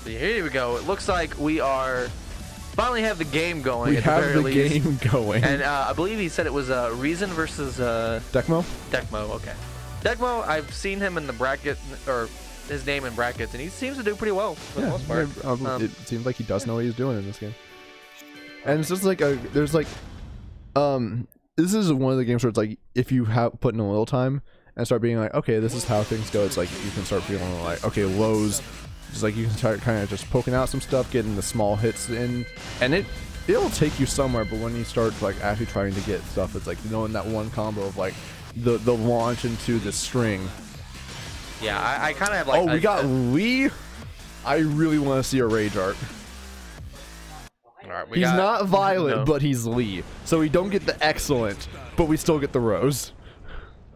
see. Here we go. It looks like we are finally have the game going. We at have the, the very game least. going. And I believe he said it was Reason versus Deckmo? Deckmo. Okay. Deckmo, I've seen him in the bracket, or his name in brackets, and he seems to do pretty well for the most part. It seems like he does know what he's doing in this game. And it's just like there's like this is one of the games where it's like if you have put in a little time and start being like, okay, this is how things go, it's like you can start feeling like, okay, Loos, just like you can start kind of just poking out some stuff, getting the small hits in, and it'll take you somewhere. But when you start like actually trying to get stuff, it's like knowing that one combo of like the launch into the string. Yeah, I kind of have like. Oh, we got Lee. I really want to see a rage art. All right, he's not violent, but he's Lee. So we don't get the excellent, but we still get the rose.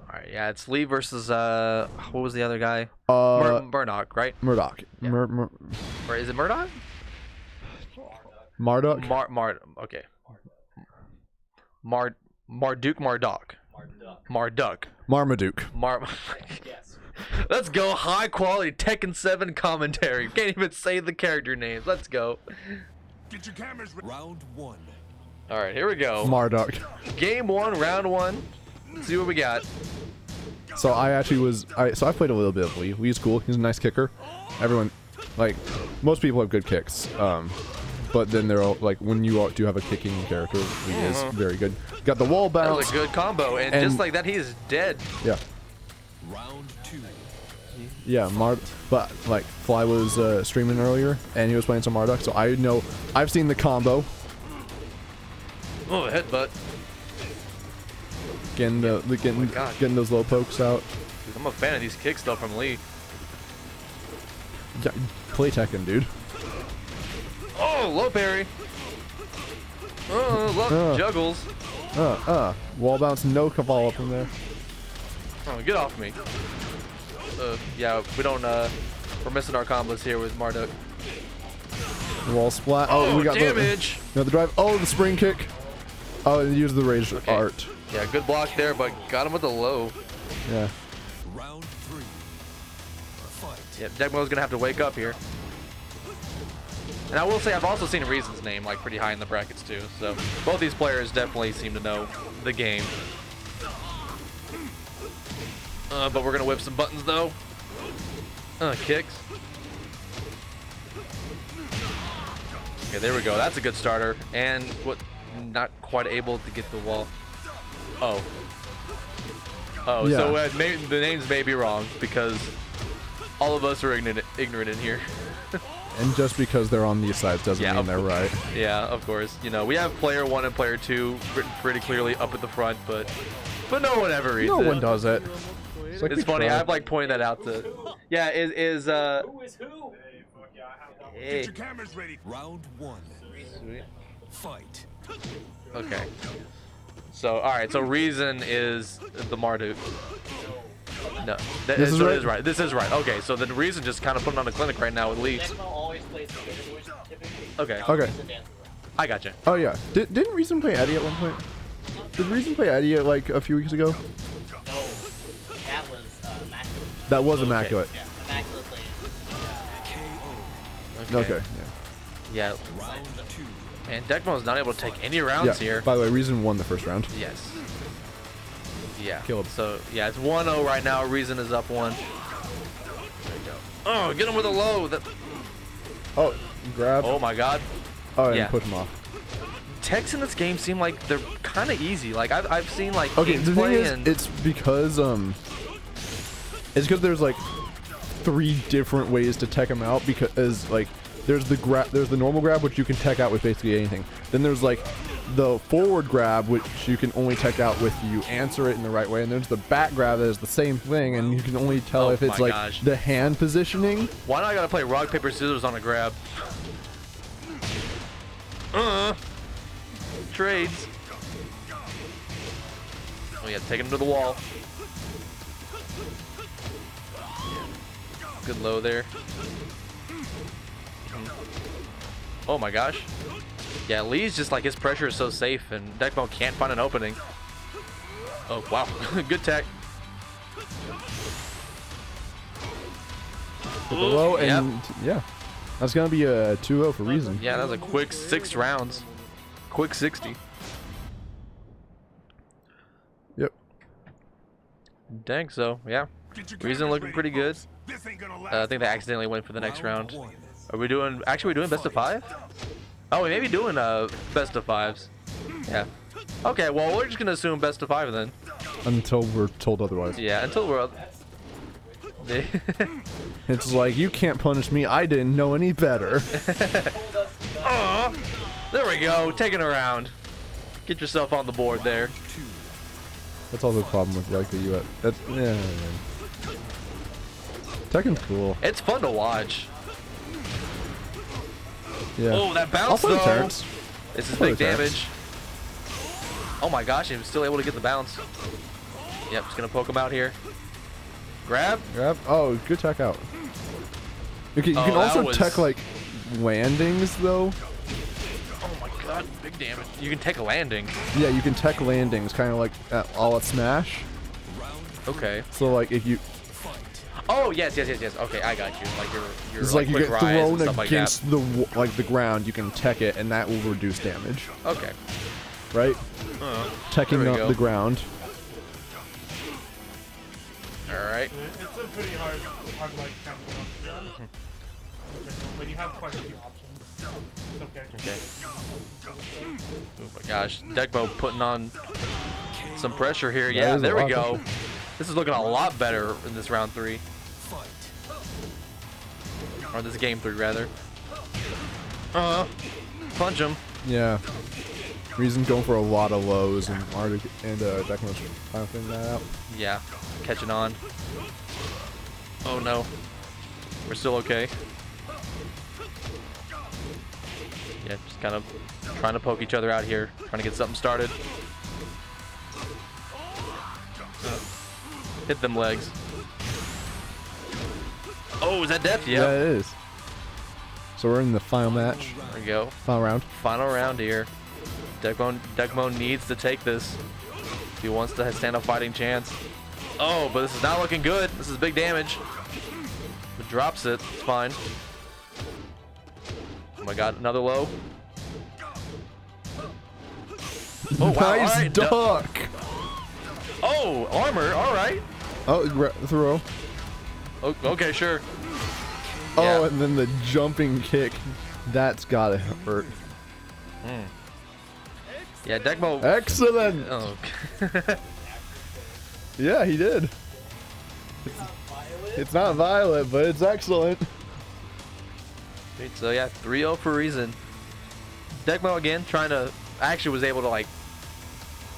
All right, yeah, it's Lee versus what was the other guy? Murdoch, right? Murdoch. Yeah. Or is it Murdoch? Marduk. Okay. Marduk. Marmaduke. Yes. Let's go. High quality Tekken 7 commentary. Can't even say the character names. Let's go. Get your cameras ready. Round 1. All right, here we go. Marduk. Game 1, round 1. Let's see what we got. So I actually so I played a little bit of Lee. Lee's cool. He's a nice kicker. Everyone, like, most people have good kicks. But then they're all like, when you do have a kicking character, Lee is very good. Got the wall bounce. That was a good combo, and just like that, he is dead. Yeah. Round 2. Yeah, but like Fly was streaming earlier, and he was playing some Marduk, so I know I've seen the combo. Oh, headbutt. Getting getting those low pokes out. Dude, I'm a fan of these kicks though from Lee. Yeah, play Tekken, dude. Oh, low parry. Oh, juggles. Wall bounce, no follow up from there. Oh, get off me. Yeah, we don't, we're missing our combos here with Marduk. Wall splat. Oh, we got damage. The drive. Oh, the spring kick. Oh, and use the rage art. Yeah, good block there, but got him with the low. Yeah. Round 3. Fight. Yeah, Deckmo's gonna have to wake up here. And I will say I've also seen Reason's name like pretty high in the brackets too. So both these players definitely seem to know the game. But we're gonna whip some buttons though. Kicks. Okay, there we go. That's a good starter. And what? Not quite able to get the wall. Oh, yeah. So the names may be wrong because all of us are ignorant in here. And just because they're on these sides doesn't mean they're right. Yeah, of course. You know, we have player 1 and player 2 written pretty clearly up at the front, but no one ever reads it. No one does it. It's funny. I've like pointed that out to. Yeah, who is who? Hey. Get your cameras ready. Round 1. Sweet. Fight. Okay. So all right. So Reason is the Marduk. No, this is right. This is right. Okay, so the Reason just kind of putting on a clinic right now with Lee. Okay. Okay. I gotcha. Oh yeah. Didn't Reason play Eddie at one point? Did Reason play Eddie like a few weeks ago? No, that was Immaculate. That was Immaculate. Yeah, Immaculate played. Okay. Okay. Yeah. Yeah. And Deckmo is not able to take any rounds here. By the way, Reason won the first round. Yes. Yeah. Kill him. So yeah, it's 1-0 right now. Reason is up 1. There you go. Oh, get him with a low. Oh, grab. Oh my God. Oh, and push him off. Techs in this game seem like they're kind of easy. Like I've seen like the thing is, and it's because there's like 3 different ways to tech him out, because like there's the normal grab, which you can tech out with basically anything. Then there's like the forward grab, which you can only tech out with you answer it in the right way, and there's the back grab that is the same thing, and you can only tell if it's like the hand positioning. Why not? I gotta play rock paper scissors on a grab. Trades. Oh yeah, take him to the wall. Good low there. Oh my gosh. Yeah, Lee's just like, his pressure is so safe, and Deckmo can't find an opening. Oh wow, good tech. Below and yeah. That's gonna be a 2-0 for reason. Yeah, that was a quick 6 rounds. Quick 60. Yep. Dang, so yeah. Reason looking pretty good. I think they accidentally went for the next round. Are we doing? Actually, we're doing best of 5. Oh, we may be doing best of 5s. Yeah. Okay, well we're just gonna assume best of 5 then. Until we're told otherwise. Yeah, until we're. It's like, you can't punish me. I didn't know any better. Oh, there we go. Taking a round. Get yourself on the board there. That's also the problem with like the US. That's yeah. Tekken's cool. It's fun to watch. Yeah. Oh, that I'll bounce play the though. turrets. This is Play big the turrets. damage. Oh my gosh, he was still able to get the bounce. Yep, just gonna poke him out here. Grab. Grab. Oh, good tech out. You can that also was- tech like landings though. Oh my god, big damage. You can take a landing. Yeah, you can tech landings, kind of like all at Smash. Okay. So like if you, Oh yes. Okay, I got you. Like you're it's like you quick get rise and thrown stuff like against the ground, you can tech it, and that will reduce damage. that. Okay. Right? Teching there we up go. the ground. All right. It's a pretty hard like counter. But you have quite a few options. It's okay. Okay. Oh my gosh, Deckmo putting on some pressure here. That Yeah, is a there we lot of go. pressure. This is looking a lot better in this round 3, Fight. or this game 3 rather. Punch him. Yeah. Reason going for a lot of lows, and Deckmo's trying to figure that out. Yeah, catching on. Oh no, we're still okay. Yeah, just kind of trying to poke each other out here, trying to get something started. Hit them legs. Oh, is that death? Yeah, Yeah. it is. So we're in the final match, There we go. final round. Final round here. Deckmo needs to take this if he wants to stand a fighting chance. Oh, but this is not looking good. This is big damage. But drops it. It's fine. Oh my god, another low. Oh, wow. Nice All right. duck. Oh, armor. All right. Oh, throw. Oh, okay, sure. Oh, Yeah. and then the jumping kick. That's gotta hurt. Yeah, Deckmo. Excellent. Oh. Yeah, he did. It's not violent, but it's excellent. So yeah, 3-0 for a reason. Deckmo again trying to actually was able to like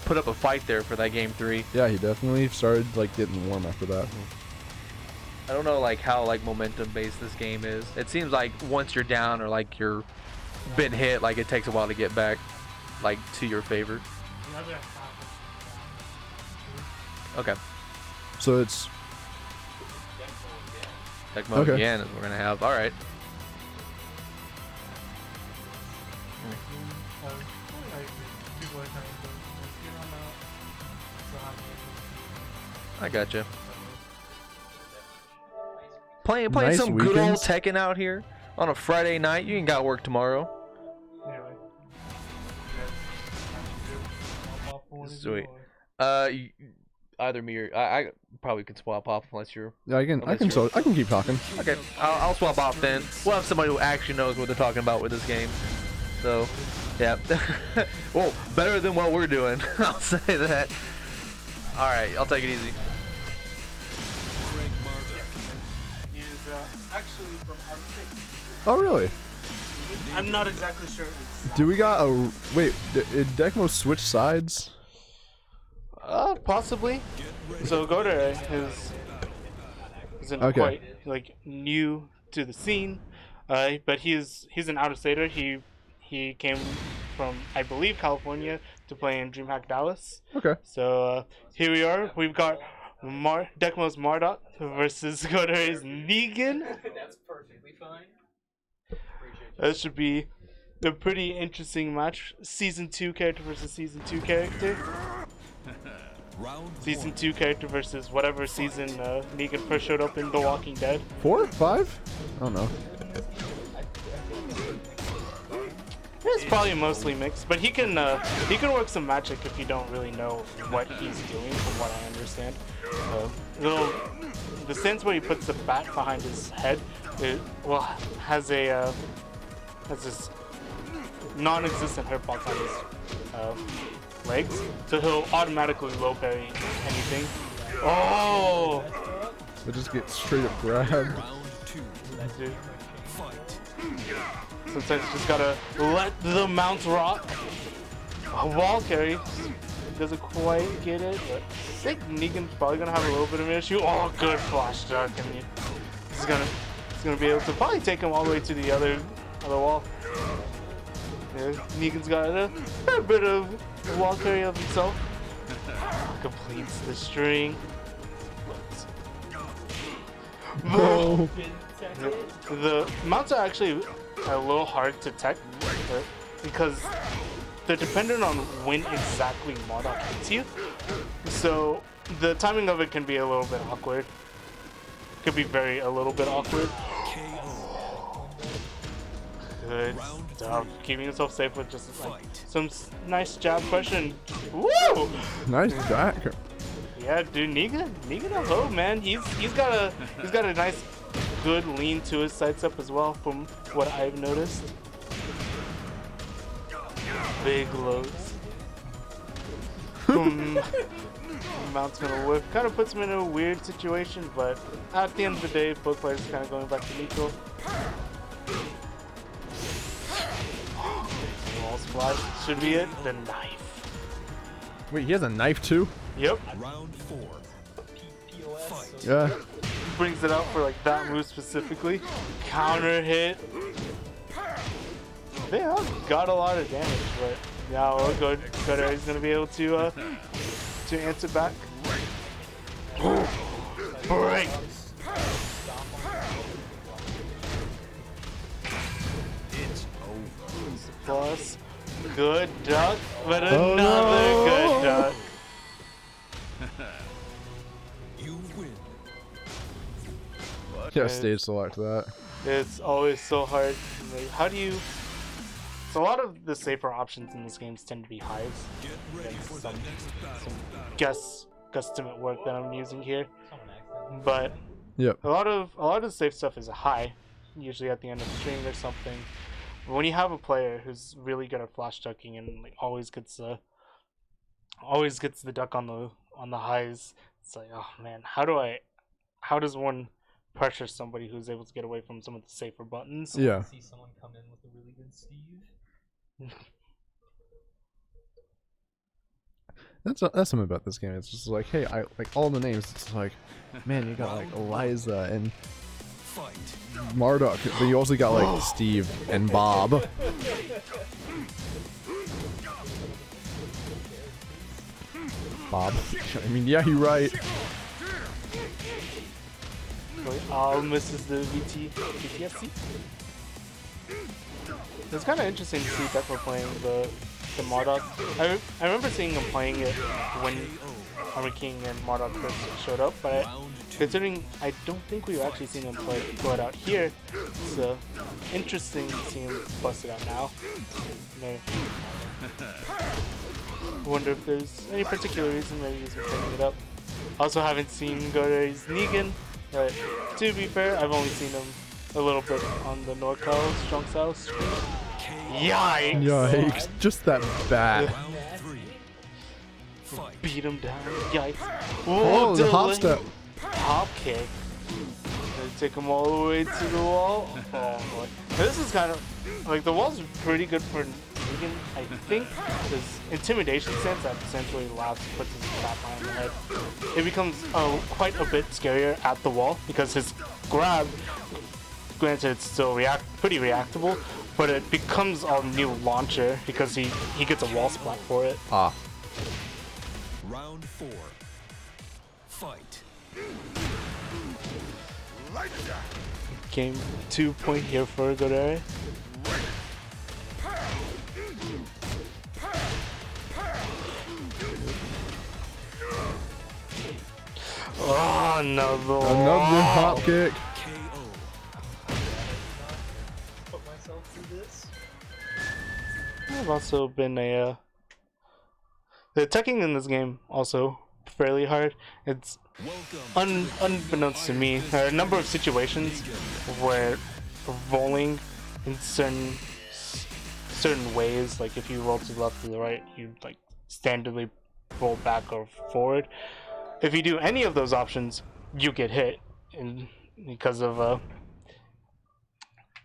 put up a fight there for that game 3. Yeah, he definitely started like getting warm after that. I don't know like how like momentum based this game is. It seems like once you're down or like you're been hit, like it takes a while to get back like to your favor. The other half Okay. So it's Deckmo Okay. again is we're gonna have. All right. is like people are trying to get on out. So I gotcha. Playing Nice some good old weekends. Tekken out here on a Friday night. You ain't got work tomorrow. anyway. Sweet. Either me or I probably could swap off unless you're. yeah, I can keep talking. Okay, I'll swap off then. We'll have somebody who actually knows what they're talking about with this game. So, yeah. Well, better than what we're doing. I'll say that. All right, I'll take it easy. He's actually from our state. Oh really? I'm not exactly sure. Do we got a wait? Did Deckmo switch sides? Possibly. So Ghodere isn't Okay. quite like new to the scene, but he's an out-of-stater. He came from, I believe, California to play in DreamHack Dallas. Okay. So here we are. We've got Deckmo's Mardot versus Ghodere's Negan. That's perfectly fine. That should be a pretty interesting match. Season 2 character versus Season 2 character. Round Season 2 character versus whatever season Negan first showed up in The Walking Dead. 4, 5? I don't know. It's probably mostly mixed, but he can work some magic if you don't really know what he's doing, from what I understand. The sense where he puts the bat behind his head, has this non-existent hitbox on his legs, so he'll automatically low parry anything. Oh! It just gets straight up grabbed. Round 2. Dude. Fight. Sometimes you just gotta let the mount rock. A wall carry doesn't quite get it, but I think Negan's probably gonna have a little bit of an issue. Oh, good flash duck, and he's gonna be able to probably take him all the way to the other wall. Yeah, Negan's got a bit of a wall carry of himself. Completes the string. No. The mounts are actually a little hard to tech because they're dependent on when exactly Marduk hits you. So the timing of it can be a little bit awkward. Could be a little bit awkward. Good stuff. Keeping yourself safe with just like some nice jab pressure. And, woo! Nice back. Yeah, dude, Negan a hoe, man. He's got a nice, good lean to his sidestep as well, from what I've noticed. Big lows. Mount's gonna whip. Kind of puts him in a weird situation, but at the end of the day, both players kind of going back to neutral. Wall splash should be it. The knife. Wait, he has a knife too? Yep. Round 4. Fight. Yeah. Brings it out for like that move specifically. Counter hit. They have got a lot of damage, but now Ghodere is gonna be able to answer back. Break. It's over. Plus, good duck, but another good duck. You win. Yeah, stage select that. It's always so hard. Like, how do you? So a lot of the safer options in this game tend to be hives. Get ready for the next battle. Guesstimate work that I'm using here, but Yep. a lot of the safe stuff is a high, usually at the end of the string or something. But when you have a player who's really good at flash ducking and like always gets the duck on the highs, it's like, oh man, how does one pressure somebody who's able to get away from some of the safer buttons? Yeah. See someone come in with a really good Steve. That's something about this game. It's just like, hey, I like all the names. It's like, man, you got like Eliza and Fight. Marduk, but you also got like Steve and Bob. Bob. I mean, yeah, you're right. Misses the VTSC. It's kind of interesting to see Deckmo playing the Marduk. I remember seeing him playing it when Armor King and Marduk first showed up, but considering I don't think we've actually seen him play it out here, it's interesting to see him bust it out now. I wonder if there's any particular reason maybe he's been picking it up. Also haven't seen Ghodere's Negan, but to be fair, I've only seen him a little bit on the NorCal Strong Style stream. Yikes! Yikes! Just that bat. Round 3. Fight. Beat him down. Yikes! Oh, the hop delay. step. Hop kick. Gonna take him all the way to the wall. Oh boy. This is kind of like the wall's pretty good for Negan, I think. His intimidation sense that essentially allows to put his bat behind the head. It becomes quite a bit scarier at the wall because his grab, granted it's still pretty reactable, but it becomes a new launcher because he gets a wall splat for it. Ah. Round 4. Fight. Game 2 point here for Ghodere. Oh, Another hop kick. KO. Put myself through this. I've also been the Tekken in this game also fairly hard. It's unbeknownst to me, there are a number of situations where rolling in certain ways, like if you roll to the left or the right, you like standardly roll back or forward. If you do any of those options, you get hit, and because of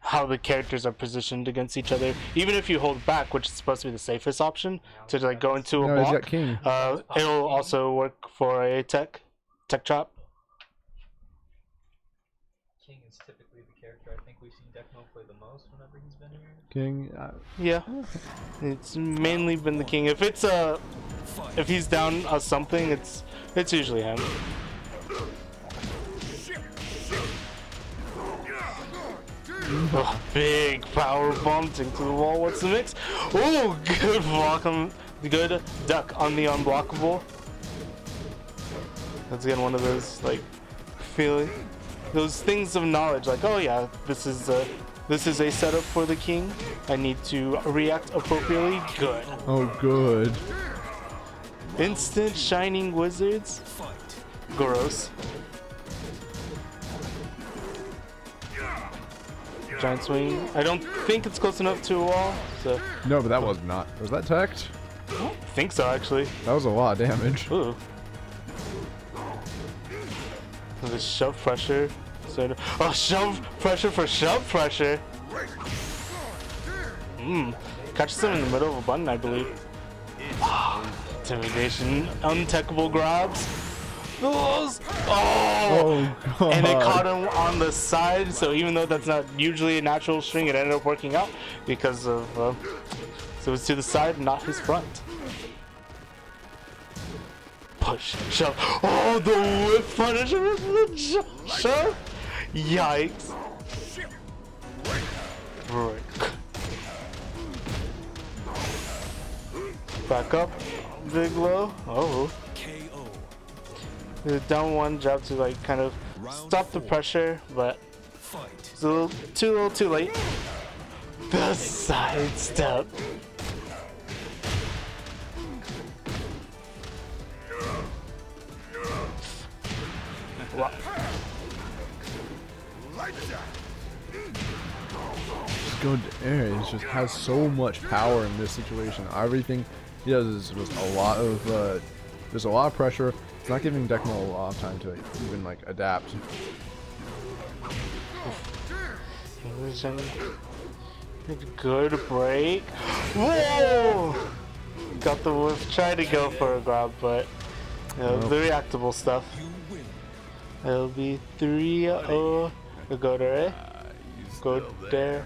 how the characters are positioned against each other. Even if you hold back, which is supposed to be the safest option, to like go into a No, he's block, got King. it'll also work for a tech trap. King is typically the character I think we've seen Deckmo play the most whenever he's been here. King. Yeah, it's mainly been the King. If it's if he's down something, it's usually him. Oh, big power bomb into the wall. What's the mix? Oh, good block on good duck on the unblockable. That's again one of those like feeling those things of knowledge. Like, oh yeah, this is a setup for the King. I need to react appropriately. Good. Oh, good. Instant shining wizards. Gross. Giant swing. I don't think it's close enough to a wall, so. No, but that was not. Was that teched? I don't think so, actually. That was a lot of damage. Ooh. The shove pressure. So, oh, shove pressure for shove pressure. Catches him in the middle of a button, I believe. Intimidation. Untechable grabs. Oh! God. And it caught him on the side, so even though that's not usually a natural string, it ended up working out because of so it's to the side, not his front. Push, shove. Oh, the whip punisher with the shove. Yikes. Right. Back up, big low. Oh. Down one jab to like kind of stop the pressure, but it's a little too late. The side step. Wow. Ghodere just has so much power in this situation. Everything he does is just a lot of there's a lot of pressure. It's not giving Deckmo a lot of time to even like adapt. Good break. Whoa! Got the whip. Tried to go for a grab, but the reactable stuff. It'll be 3-0. Ghodere. Ghodere.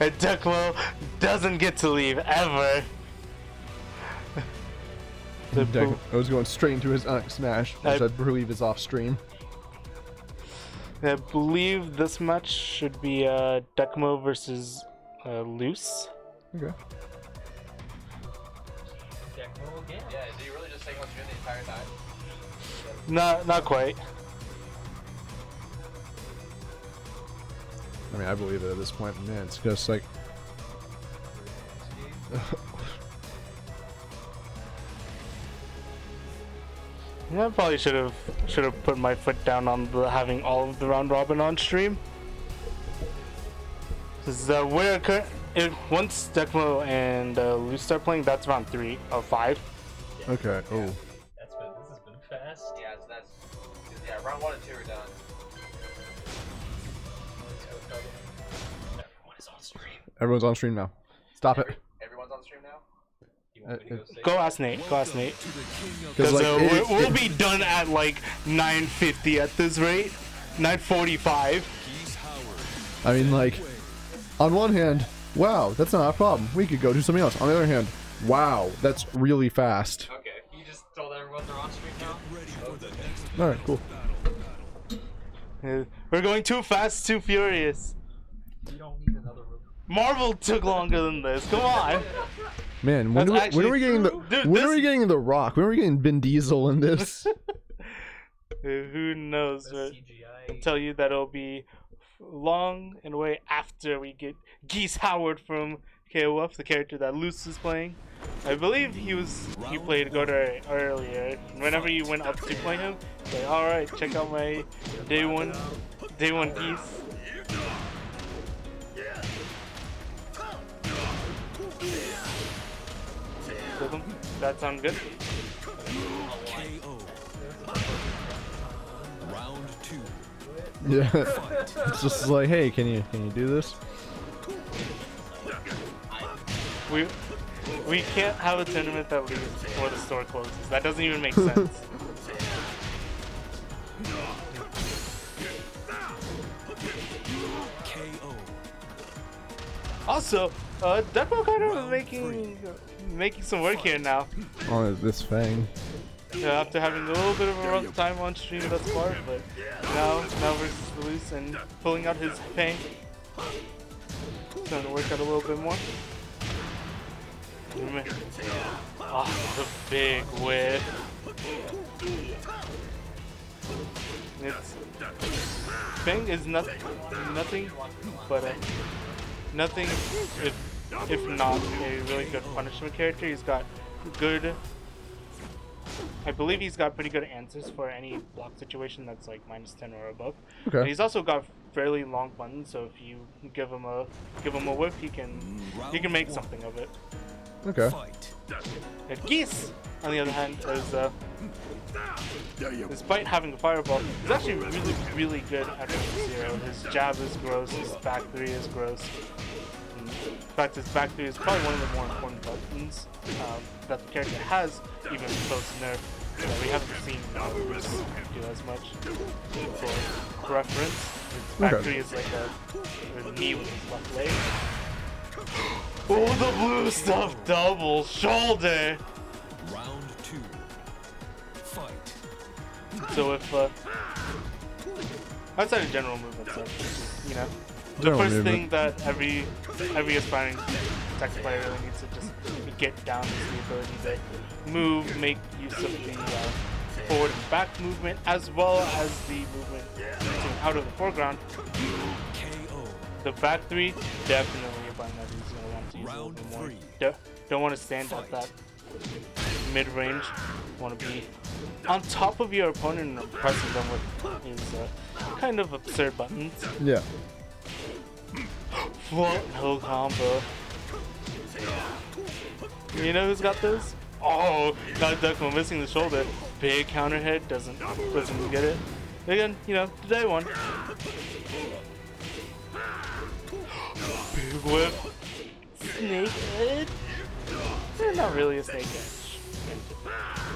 And Deckmo doesn't get to leave ever. I was going straight into his smash, which I believe is off stream. I believe this match should be Deckmo versus Loos. Okay. Deckmo again. Yeah, is he really just staying on stream the entire time? Not quite. I mean, I believe it at this point. Man, it's just like. I probably should have put my foot down on having all of the round robin on stream. Because once Deckmo and Loos start playing, that's round 3 of 5. Okay. Oh. This has been fast. Yeah, so that's round 1 and 2 are done. Everyone is on stream. Everyone's on stream now. Stop it. Everyone's on stream now? You want me to go say Go ask Nate. Go ask Nate. Because Because we'll be done at like 9:50 at this rate. 9:45. I mean, like, on one hand, wow, that's not a problem. We could go do something else. On the other hand, wow, that's really fast. Okay, you just told everyone they're on stream now? All right, cool. We're going too fast, too furious. You don't need another room. Marvel took longer than this. Come on. Man, when That's are we actually getting true. Dude, when are we getting the Rock? When are we getting Vin Diesel in this? Who knows? The But CGI. I'll tell you that it'll be long and way after we get Geese Howard from KOF, the character that Loos is playing. I believe he played Ghodere earlier. Whenever you went up to play him, like, alright, check out my day one Geese. That sound good? KO. Round 2. Yeah. It's just like, hey, can you do this? We can't have a tournament that leaves before the store closes. That doesn't even make sense. KO. Also, Deckmo kind of making some work here now. Oh, this Fang. After having a little bit of a rough time on stream thus far, but now versus Loos and pulling out his Fang, it's going to work out a little bit more. Oh, the big whip. Fang is nothing but nothing if not a really good punishment character. He's got good. I believe he's got pretty good answers for any block situation that's like -10 or above. Okay. And he's also got fairly long buttons, so if you give him a whip, he can make something of it. Okay. Fight. And Geese, on the other hand, despite having a fireball, he's actually really good at zero. His jab is gross, his back three is gross. In fact, his back three is probably one of the more important buttons that the character has, even post-nerf. We haven't seen Loos do as much. For reference, his back three is like a knee with his left leg. Oh, the blue stuff double shoulder! Round 2. Fight. So if outside of general movement stuff, you know, the General first movement. thing that every aspiring Tekken player really needs to just get down is the ability to move, make use of the forward and back movement, as well as the movement out of the foreground. KO. The back three, definitely a button that he's gonna want to use a little bit more. Don't want to stand at that mid-range. Want to be on top of your opponent and pressing them with his kind of absurd buttons. Yeah. Float no combo. You know who's got those? Oh, got Deckmo missing the shoulder. Big counter hit, doesn't get it. Again, you know, today one. Big whip. Snake head? Not really a snake edge.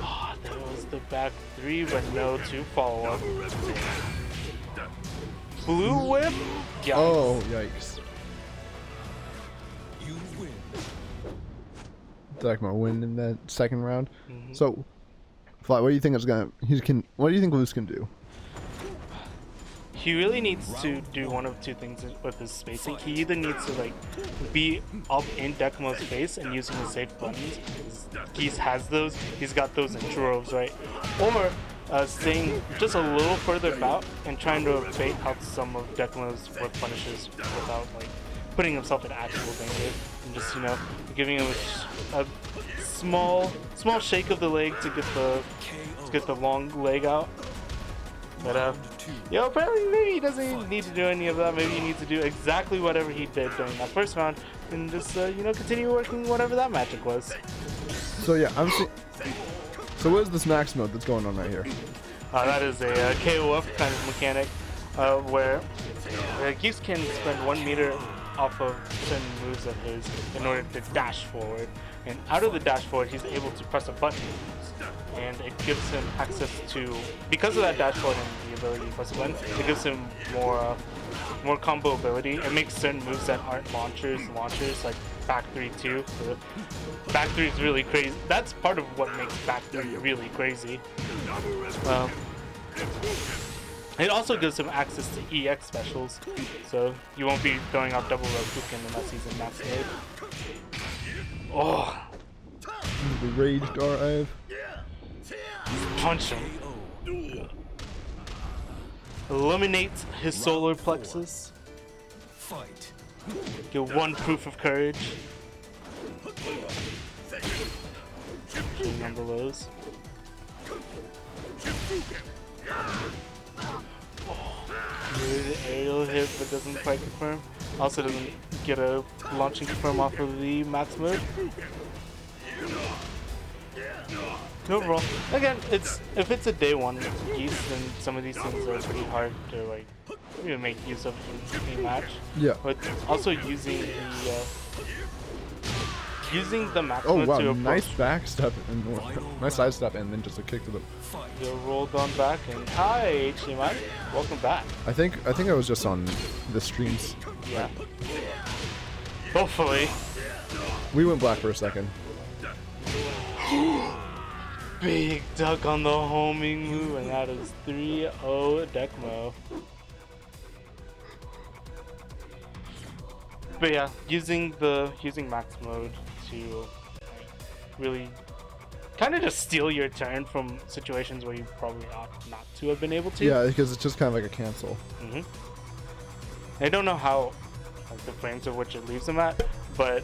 Oh, that was the back three, but no two follow-up. Blue whip? Yikes. Oh, yikes. You win. Deckmo win in that second round. Mhm. So, Fly, what do you think what do you think Loos can do? He really needs to do one of two things with his spacing. He either needs to like be up in Deckmo's face and using his safe buttons. Geese has those. He's got those in droves, right? Or staying just a little further back and trying to bait out some of Deckmo's whip punishes without like putting himself in actual danger. And just, you know, giving him a small shake of the leg to get the long leg out. But yeah, apparently maybe he doesn't need to do any of that. Maybe he needs to do exactly whatever he did during that first round and just you know, continue working whatever that magic was. So yeah, so what is this max mode that's going on right here? That is a KOF kind of mechanic where Geese can spend 1 meter off of certain moves of his in order to dash forward. And out of the dash forward, he's able to press a button. And it gives him access to, because of that dash forward and the ability to press a button, it gives him more combo ability. It makes certain moves that aren't launchers, like back 3-2. The back 3 is really crazy. That's part of what makes back 3 really crazy. It also gives him access to EX specials, so you won't be throwing out double Rokuken unless he's in max mode. Oh, The rage dart I have. punch him. eliminates his solar plexus. Fight. Get one proof of courage. King on the Loos. Good aerial hit, but doesn't quite confirm. Also doesn't get a launching confirm off of the max mode. Overall, again, if it's a day one use, then some of these things are pretty hard to like even make use of in a match. Yeah. But also using the max Oh mode wow, to nice approach. back step and nice side step and then just a kick to the. You rolled on back and hi HDMI, welcome back. I think I was just on the streams. Yeah. Hopefully. We went black for a second. Big duck on the homing move, and that is 3-0 Deckmo. But yeah, using max mode to really kind of just steal your turn from situations where you probably ought not to have been able to. Yeah, because it's just kind of like a cancel. I don't know how, like, the frames of which it leaves them at, but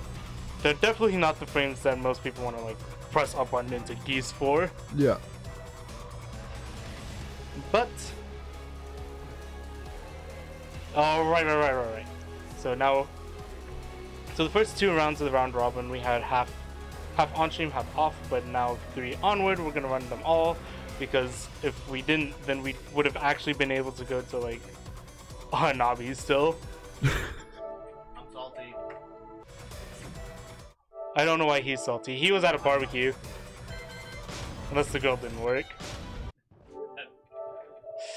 they're definitely not the frames that most people want to like press up button into Geese for. Yeah. But oh right. So now, the first 2 rounds of the round robin we had half on stream, half off, but now 3 onward we're gonna run them all, because if we didn't, then we would have actually been able to go to like Hanabi still. I'm salty. I don't know why he's salty. He was at a barbecue. Unless the girl didn't work.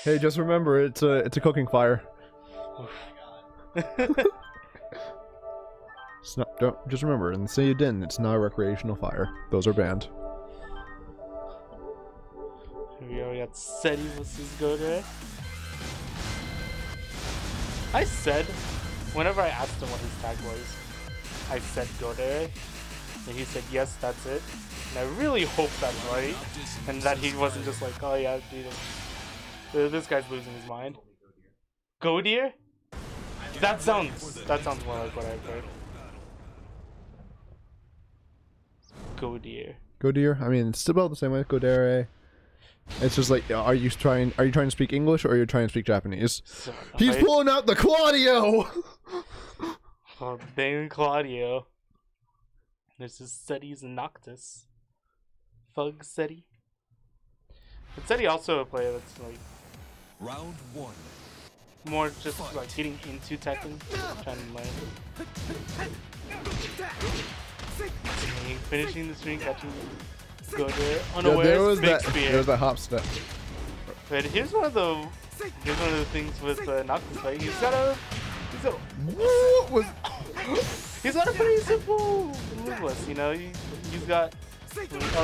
Hey, just remember it's a cooking fire. It's not. Don't just remember and say you didn't. It's not a recreational fire. Those are banned. Here we got Sety versus Ghodere. I said, whenever I asked him what his tag was, I said Ghodere, and he said yes, that's it. And I really hope that's right, and that he wasn't just like, oh yeah, dude, this guy's losing his mind. Ghodere? That sounds more like what I've heard. Ghodere. Ghodere. I mean, it's spelled the same way. Ghodere. It's just like, are you trying to speak English or are you trying to speak Japanese? So, He's pulling out the Claudio. Oh, dang Claudio. This is Sety's Noctis. Fug Sety. But Sety also a player that's like Round 1. more just like getting into Tekken, trying to learn. Finishing the string, catching Ghodere unawares, big spear. There's that hop step. But here's one of the things with Noctis, right? He's got a pretty simple move list, you know. He's got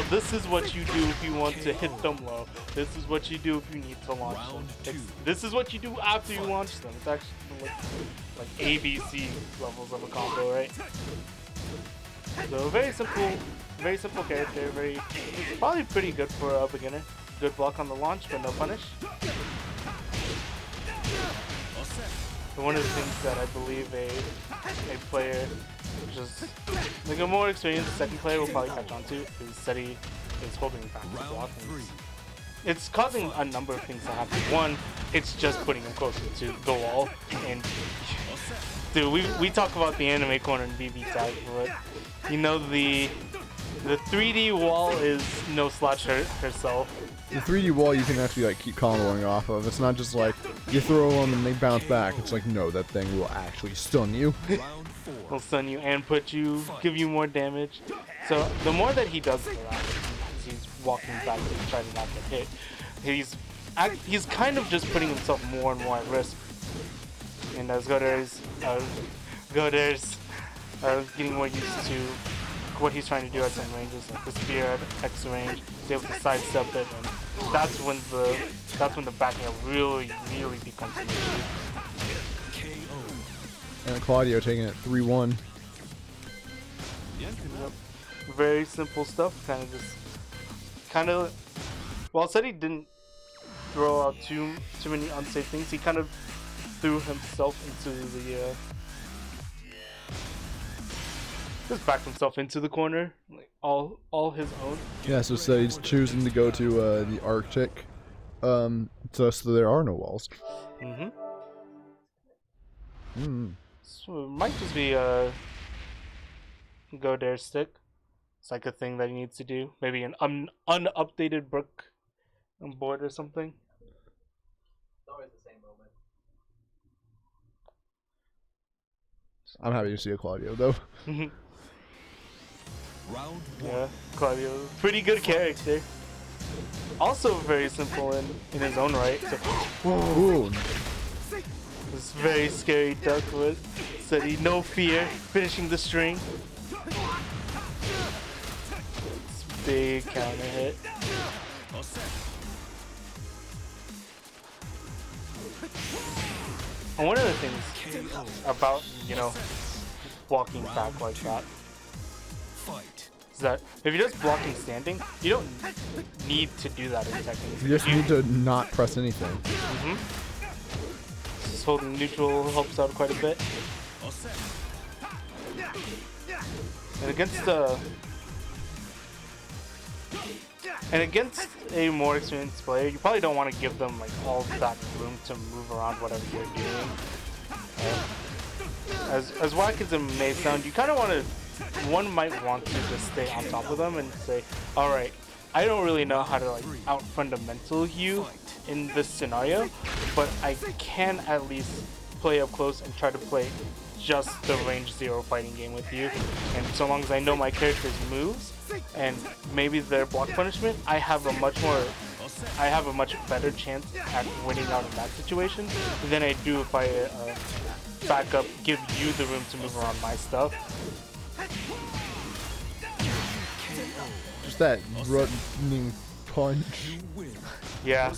this is what you do if you want to hit them low. This is what you do if you need to launch them. This is what you do after you launch them. It's actually like ABC levels of a combo, right? So very simple character. Probably pretty good for a beginner. Good block on the launch, but no punish. But one of the things that I believe a player, just like a more experienced second player, will probably catch on to is Sety is holding back the block. It's causing a number of things to happen. One, it's just putting him closer to the wall. And dude, we talk about the anime corner and BB tag, but you know the 3D wall is no slouch herself. The 3D wall you can actually like keep comboing off of. It's not just like you throw them and they bounce back. It's like, no, that thing will actually stun you. Will stun you and give you more damage. So the more that he does it, as he's walking back to try to not get hit, he's kind of just putting himself more and more at risk. And as Ghodere's getting more used to what he's trying to do at some ranges, like the spear at X range, he's able to sidestep it, and that's when the backing up really becomes an issue. And Claudio taking it 3-1. Very simple stuff, while Sety didn't throw out too many unsafe things. He kind of threw himself into the just backed himself into the corner, like all his own. Yeah, so Sety's choosing to go to the Arctic, so there are no walls. So it might just be Ghodere stick. It's like a thing that he needs to do. Maybe an unupdated brick board or something. It's always the same moment. I'm happy to see a Claudio though. Round Yeah, one. Claudio, pretty good character. Also very simple in his own right. So, Ooh. this very scary duck with Sety, no fear, finishing the string. Big counter hit. And one of the things about, you know, walking back like that Fight. is that if you're just blocking standing, you don't need to do that in Tekken. You just need to not press anything. Just holding neutral helps out quite a bit. And against a more experienced player, you probably don't want to give them like all that room to move around whatever you're doing. As whack as it may sound, you kind of want to. One might want to just stay on top of them and say, "All right, I don't really know how to like out fundamental you in this scenario, but I can at least play up close and try to play just the range 0 fighting game with you. And so long as I know my character's moves and maybe their block punishment, I have a much better chance at winning out of that situation than I do if I back up, give you the room to move around my stuff." Just that running punch. Yeah.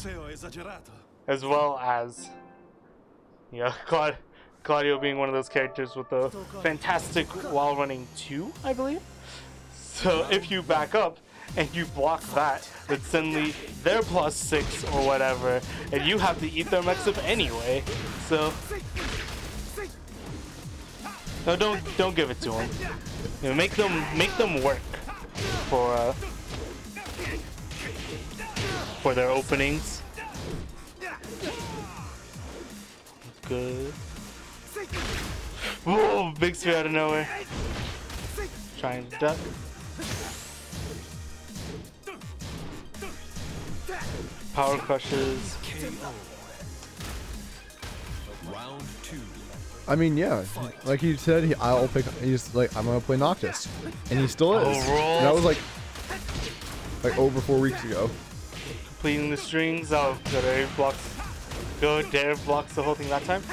As well as, yeah, Claudio being one of those characters with a fantastic while running 2, I believe. So if you back up and you block that, then suddenly they're +6 or whatever, and you have to eat their mix up anyway. So no, don't give it to them. You know, make them work for their openings. Good. Whoa, big spear out of nowhere. Trying to duck. Power crushes. Round two. I mean, yeah, like he said, he's like, I'm gonna play Noctis, and he still is. roll. That was like over 4 weeks ago. Completing the strings. Oh, Ghodere blocks the whole thing that time.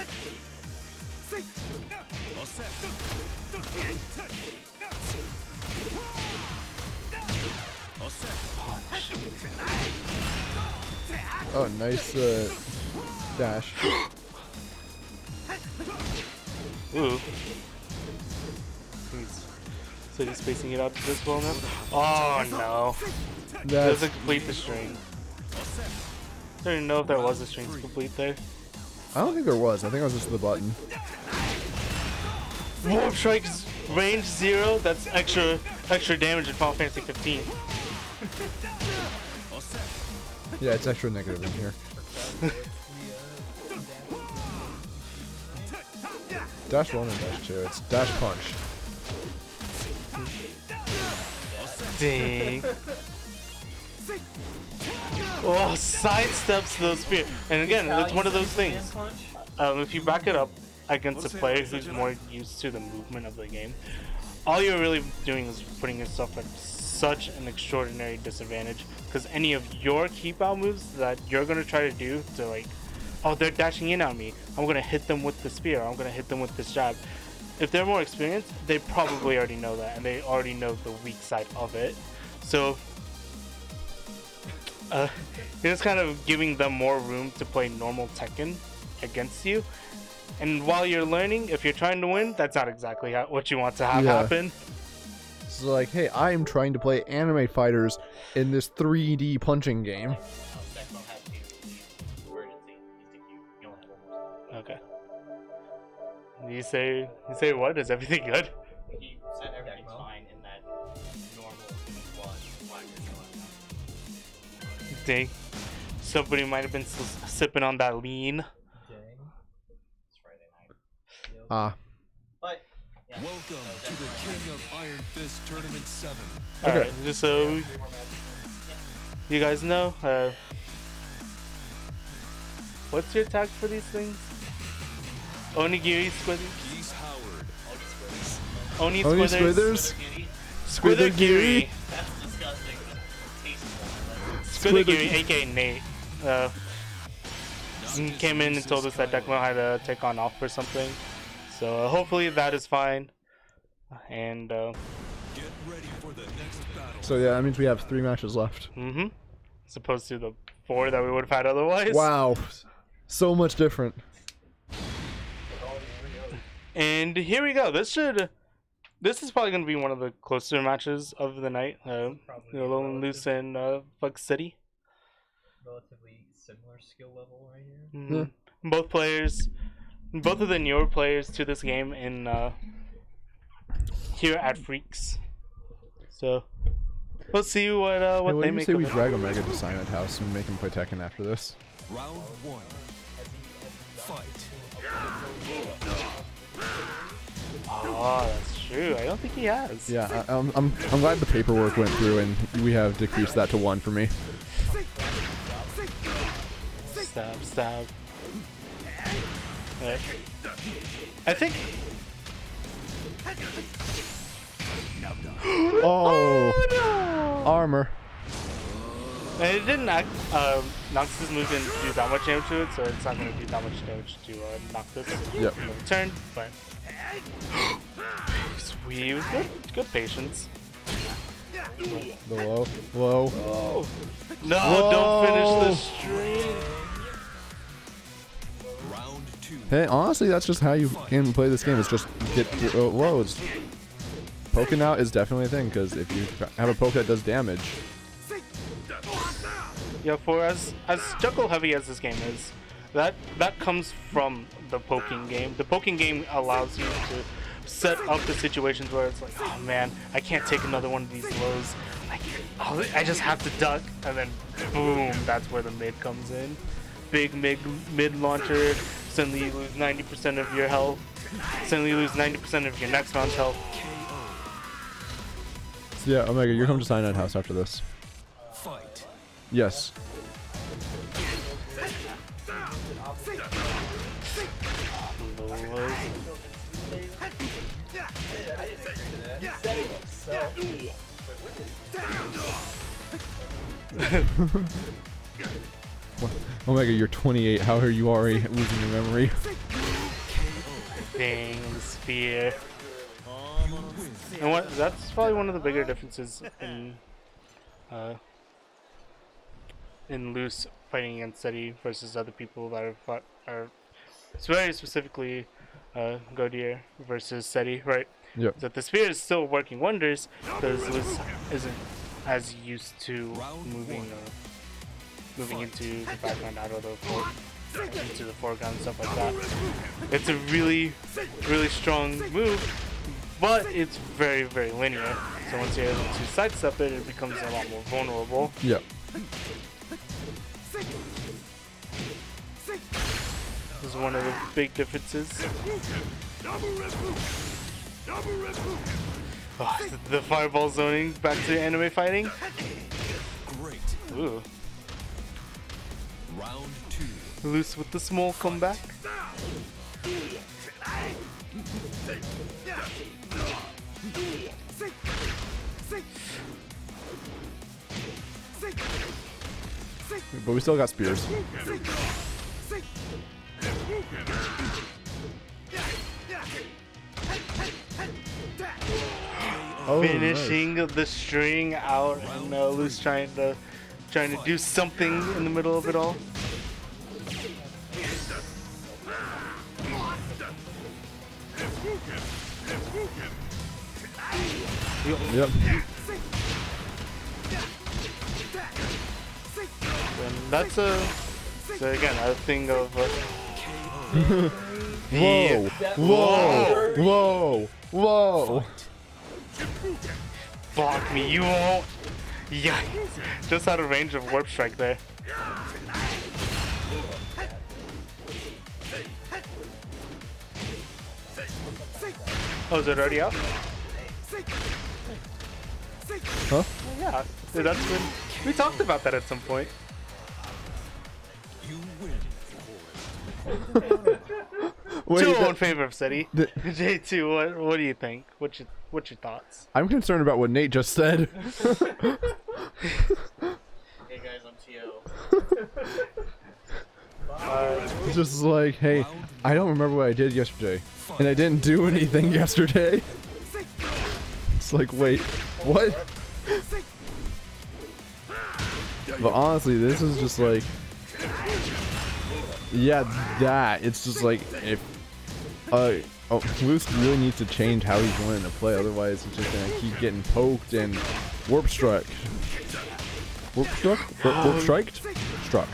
Oh, nice dash. Ooh. So he's spacing it out this well now. Oh no. That's Doesn't complete the string. I don't even know if there was a string to complete there. I don't think there was. I think it was just the button. Warp Strike's range 0. That's extra damage in Final Fantasy 15. Yeah, it's extra negative in here. Dash 1 and dash 2. It's dash punch. Dang. Oh, sidesteps the spear. And again, it's one of those things. If you back it up against a player who's more used to the movement of the game, all you're really doing is putting yourself at such an extraordinary disadvantage, because any of your keep out moves that you're going to try to do to like, oh, they're dashing in on me, I'm going to hit them with the spear, I'm going to hit them with this jab. If they're more experienced, they probably already know that, and they already know the weak side of it. So you're just kind of giving them more room to play normal Tekken against you. And while you're learning, if you're trying to win, that's not exactly what you want to have happen. It's like, hey, I am trying to play anime fighters in this 3D punching game. Okay. You say what? Is everything good? He said everything's fine in that normal quad. Dang. Somebody might have been sipping on that lean. Dang. It's Friday night. Ah. But yeah. Welcome to the King of Iron Fist Tournament 7. Okay. Alright, just so you guys know, what's your tag for these things? Onigiri squithers? Geese Howard. Oni Only squithers? Squithers? Squithergiri. That's disgusting. Tasteful. Squithergiri, aka Nate. Came in and told us that Deckmo had to take on off or something. So hopefully that is fine. And Get ready for the next battle. So yeah, that means we have 3 matches left. as opposed to the 4 that we would have had otherwise. Wow. So much different. And here we go. This is probably going to be one of the closer matches of the night. Loos and Sety. Relatively similar skill level right here. Yeah. Both of the newer players to this game in here at Freaks. So let's see what Hey, what they do you make say of we it. drag Omega to Silent House and make him play Tekken after this? Round 1. Fight. Oh, that's true. I don't think he has. Yeah, I'm glad the paperwork went through and we have decreased that to 1 for me. Stab. Right. I think. Oh, armor. And it didn't act. Noxus' move didn't do that much damage to it, so it's not going to do that much damage to Noctis. Yep. In return, but. Sweet. Good patience. The low. Whoa. No, Whoa. don't finish the string. Round 2. Hey, honestly, that's just how you can play this game. It's just get lows. Poking out is definitely a thing, because if you have a poke that does damage, Yeah, for as juggle heavy as this game is, that comes from the poking game. The poking game allows you to set up the situations where it's like, oh man, I can't take another one of these lows. I just have to duck, and then boom, that's where the mid comes in. Big mid launcher. Suddenly you lose 90% of your health. Suddenly you lose 90% of your next round's health. so yeah, Omega, you're coming to Silent House after this. Fight. Yes. Omega, you're 28. How are you already losing your memory? Dang, the spear. And that's probably one of the bigger differences in Loos fighting against Sety versus other people that have fought, or it's very specifically Ghodere versus Sety, right? Yep. That the spear is still working wonders because Loos isn't as used to moving into the background out of into the foreground and stuff like that. It's a really, really strong move, but it's very, very linear. So once you're able to sidestep it, it becomes a lot more vulnerable. Yep. This is one of the big differences. Oh, the fireball zoning back to anime fighting. Great. Ooh, Round 2. Loose with the small comeback. But we still got spears. Oh, Finishing the string out, and Loose trying to do something in the middle of it all. Nice. Yep. And that's so again a thing of Whoa! Whoa! Whoa! Whoa! Block me, you won't. Yeah, just out of range of warp strike there. Oh, is it already out? Huh? Yeah, dude, that's been. We talked about that at some point. You win. Wait, 2-0 in that- favor of Sety. the- J2, what do you think? What's your thoughts? I'm concerned about what Nate just said. Hey guys, I'm T.O. It's just like, hey, I don't remember what I did yesterday, and I didn't do anything yesterday. It's like, wait, what? But honestly, this is just like, yeah, that. It's just like, if, Loos really needs to change how he's wanting to play, otherwise he's just gonna keep getting poked and warp struck. Warp struck? Warp striked? Struck.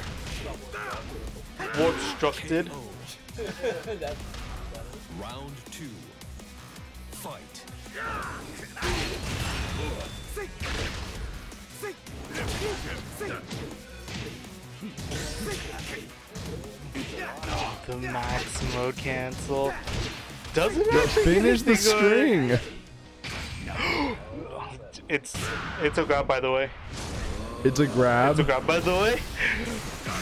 Warp structed. Round 2. Fight. The max mode cancel. Doesn't Yo, actually finish the anything good. string! It's a grab, by the way. It's a grab. It's a grab, by the way.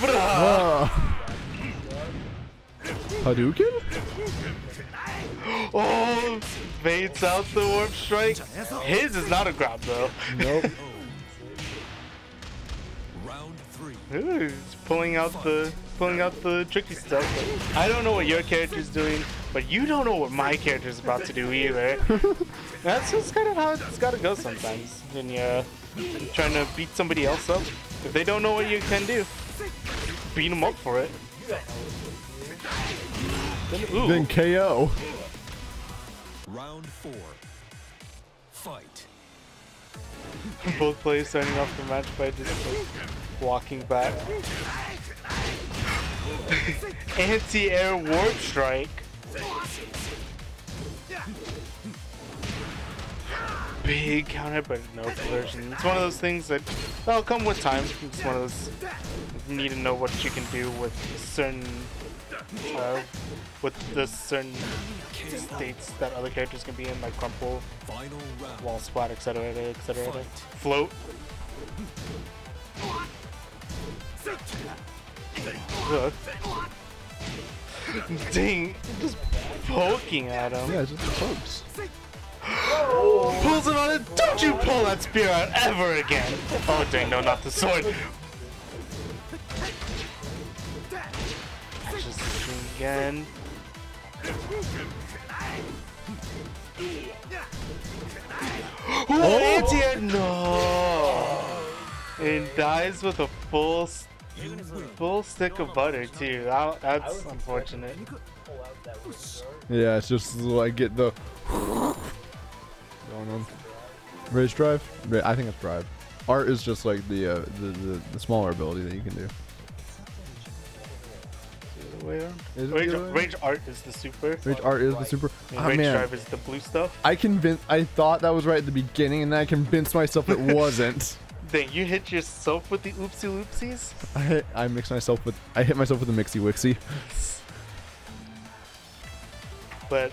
Bruh. Ah. Hadouken? Oh, baits out the warp strike. His is not a grab though. Nope. Round 3. Ooh, he's pulling out the tricky stuff. I don't know what your character's doing, but you don't know what my character's about to do either. That's just kind of how it's gotta go sometimes when you're trying to beat somebody else up. If they don't know what you can do, beat them up for it. Then KO. Round 4. Fight. Both players starting off the match by just like, walking back. Anti-air warp strike. Big counter, but no conversion. It's one of those things that'll come with time. It's one of those you need to know what you can do with certain certain states that other characters can be in, like crumple, Final round. wall splat, etc., etc. Float. Ugh. Dang, just poking at him. Yeah, it's just the pokes. Pulls him on it. Don't you pull that spear out ever again. Oh dang, no, not the sword. Just again. Oh, anti-air, no. And dies with a full stick of butter too. That's unfortunate. Yeah, it's just like get the going on. Rage drive? I think it's drive. Art is just like the smaller ability that you can do. Is it the other way? Rage art is the super. Rage art is the super. And Ah, Rage man. drive is the blue stuff. I thought that was right at the beginning, and then I convinced myself it wasn't. Dang, you hit yourself with the oopsie loopsies? I hit myself with a mixy wixie. But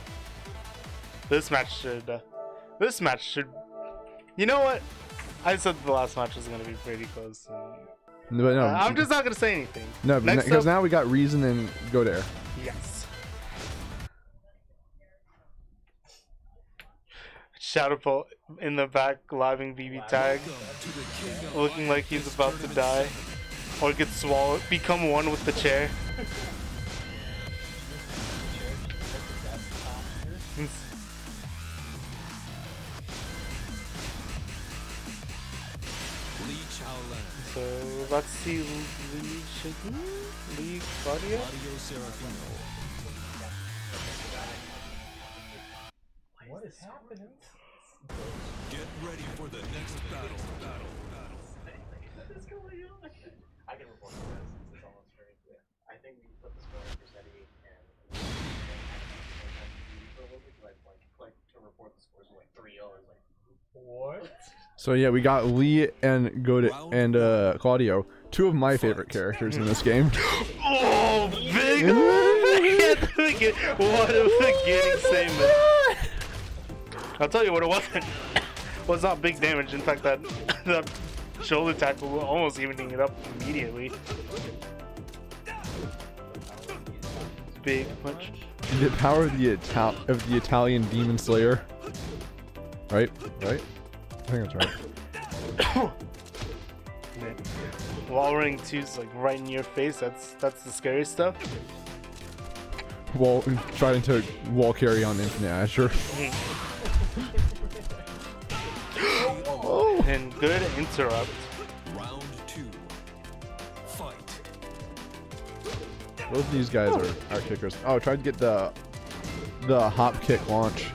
this match should. You know what? I said the last match was gonna be pretty close. And, But no, I'm just not gonna say anything. no, Next because up- now we got Reason and Ghodere. Yes. Shadowpole in the back, living BB tag, looking like he's about to die, or get swallowed, become one with the chair. So let's see Lee Claudia. What is happening? Get ready for the next battle. What is going on? I can report this. It's all on stream. I think we put the score for Sety and What? So yeah, we got Lee and Ghodere and Claudio, two of my favorite characters in this game. Oh, big! What a beginning statement. I'll tell you what it wasn't. Was not big damage. In fact, that shoulder tackle was almost evening it up immediately. Big punch. The power of the Italian Demon Slayer. Right? Right? I think that's right. Wall ring 2's like right in your face. That's the scary stuff. Trying to wall carry on Infinite Azure. Oh. And good interrupt. Round 2. Fight. Both of these guys are kickers. Oh, tried to get the hop kick launch.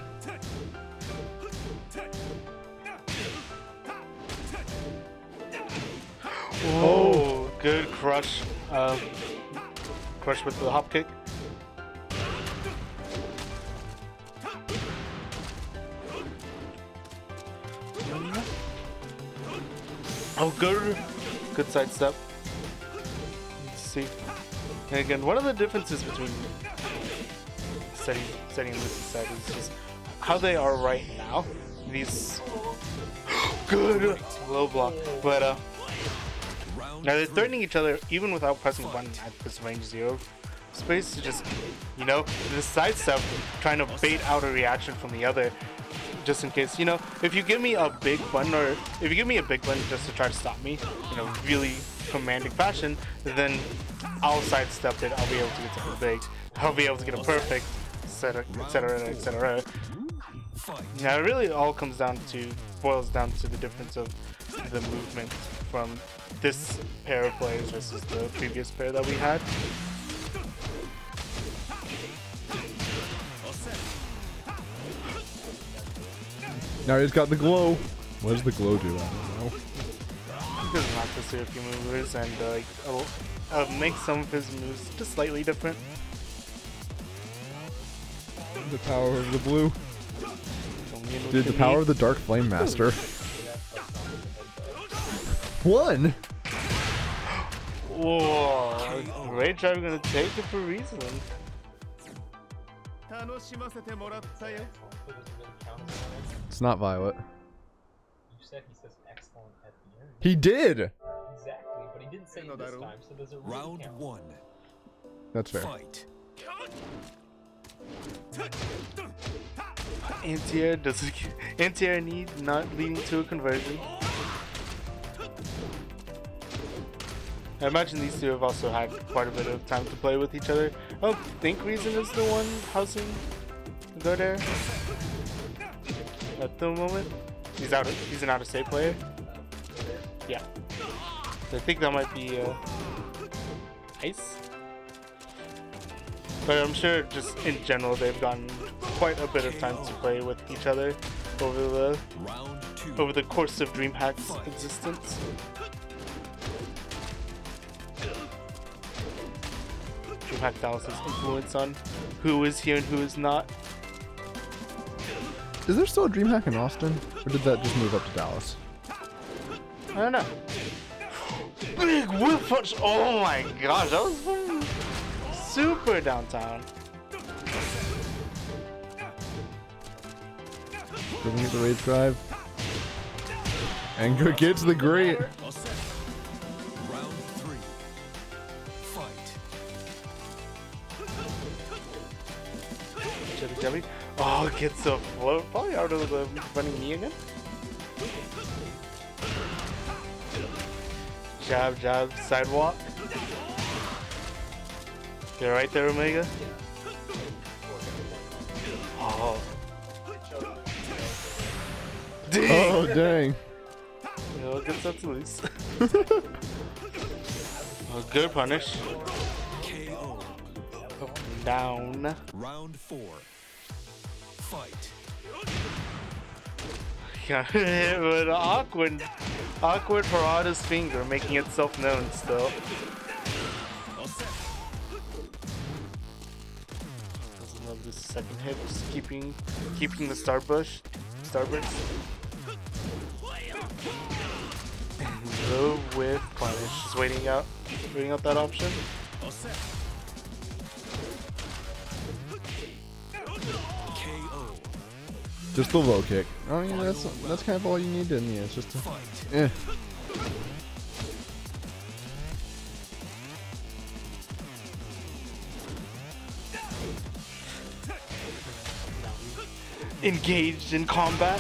Oh, good crush. Crush with the hop kick. Oh, good side step. Let's see. And again, one of the differences between Sety and Loos' side is just how they are right now. These good low block, but now they're threatening each other even without pressing a button at this range 0 space to just, you know, the side step, trying to bait out a reaction from the other. Just in case, you know, if you give me a big button, or if you give me a big button just to try to stop me, in a really commanding fashion, then I'll sidestep it. I'll be able to get something big. I'll be able to get a perfect, etc., etc., etc. Now, it really all boils down to the difference of the movement from this pair of players versus the previous pair that we had. Now he's got the glow. What does the glow do? I don't know. He does knock this through a few movers and make some of his moves just slightly different. The power of the blue. Dude, the power of the Dark Flame Master. One! Whoa! Rage Drive gonna take it for reason. It's not Violet. You said he says excellent at the end. He did! Exactly, but he didn't say it this time, so does it really Round count? 1. That's fair. Fight. Anti-air need not leading to a conversion. I imagine these two have also had quite a bit of time to play with each other. I don't think Reason is the one housing Ghodere at the moment. He's an out-of-state player. Yeah. So I think that might be Ice. But I'm sure just in general they've gotten quite a bit of time to play with each other over the course of DreamHack's existence. DreamHack Dallas's influence on who is here and who is not. Is there still a DreamHack in Austin? Or did that just move up to Dallas? I don't know. Big whip punch! Oh my gosh, that was super downtown. Doesn't get the Rage Drive. And good gets the great. Round 3. Fight. Chubby. Oh, gets a float. Probably out of the running knee again. Jab, jab, sidewalk. You're right there, Omega. Oh. Dang. Oh, dang. You know, gets up to loose. Oh, good punish. KO. Up and down. Round 4. Fight. Got hit with an awkward Harada's finger, making itself known still. Doesn't love this second hit, just keeping the starburst. Go with punish. Just waiting out that option. Just the low kick. I mean, that's kind of all you need in the end. It's just a, Engaged in combat.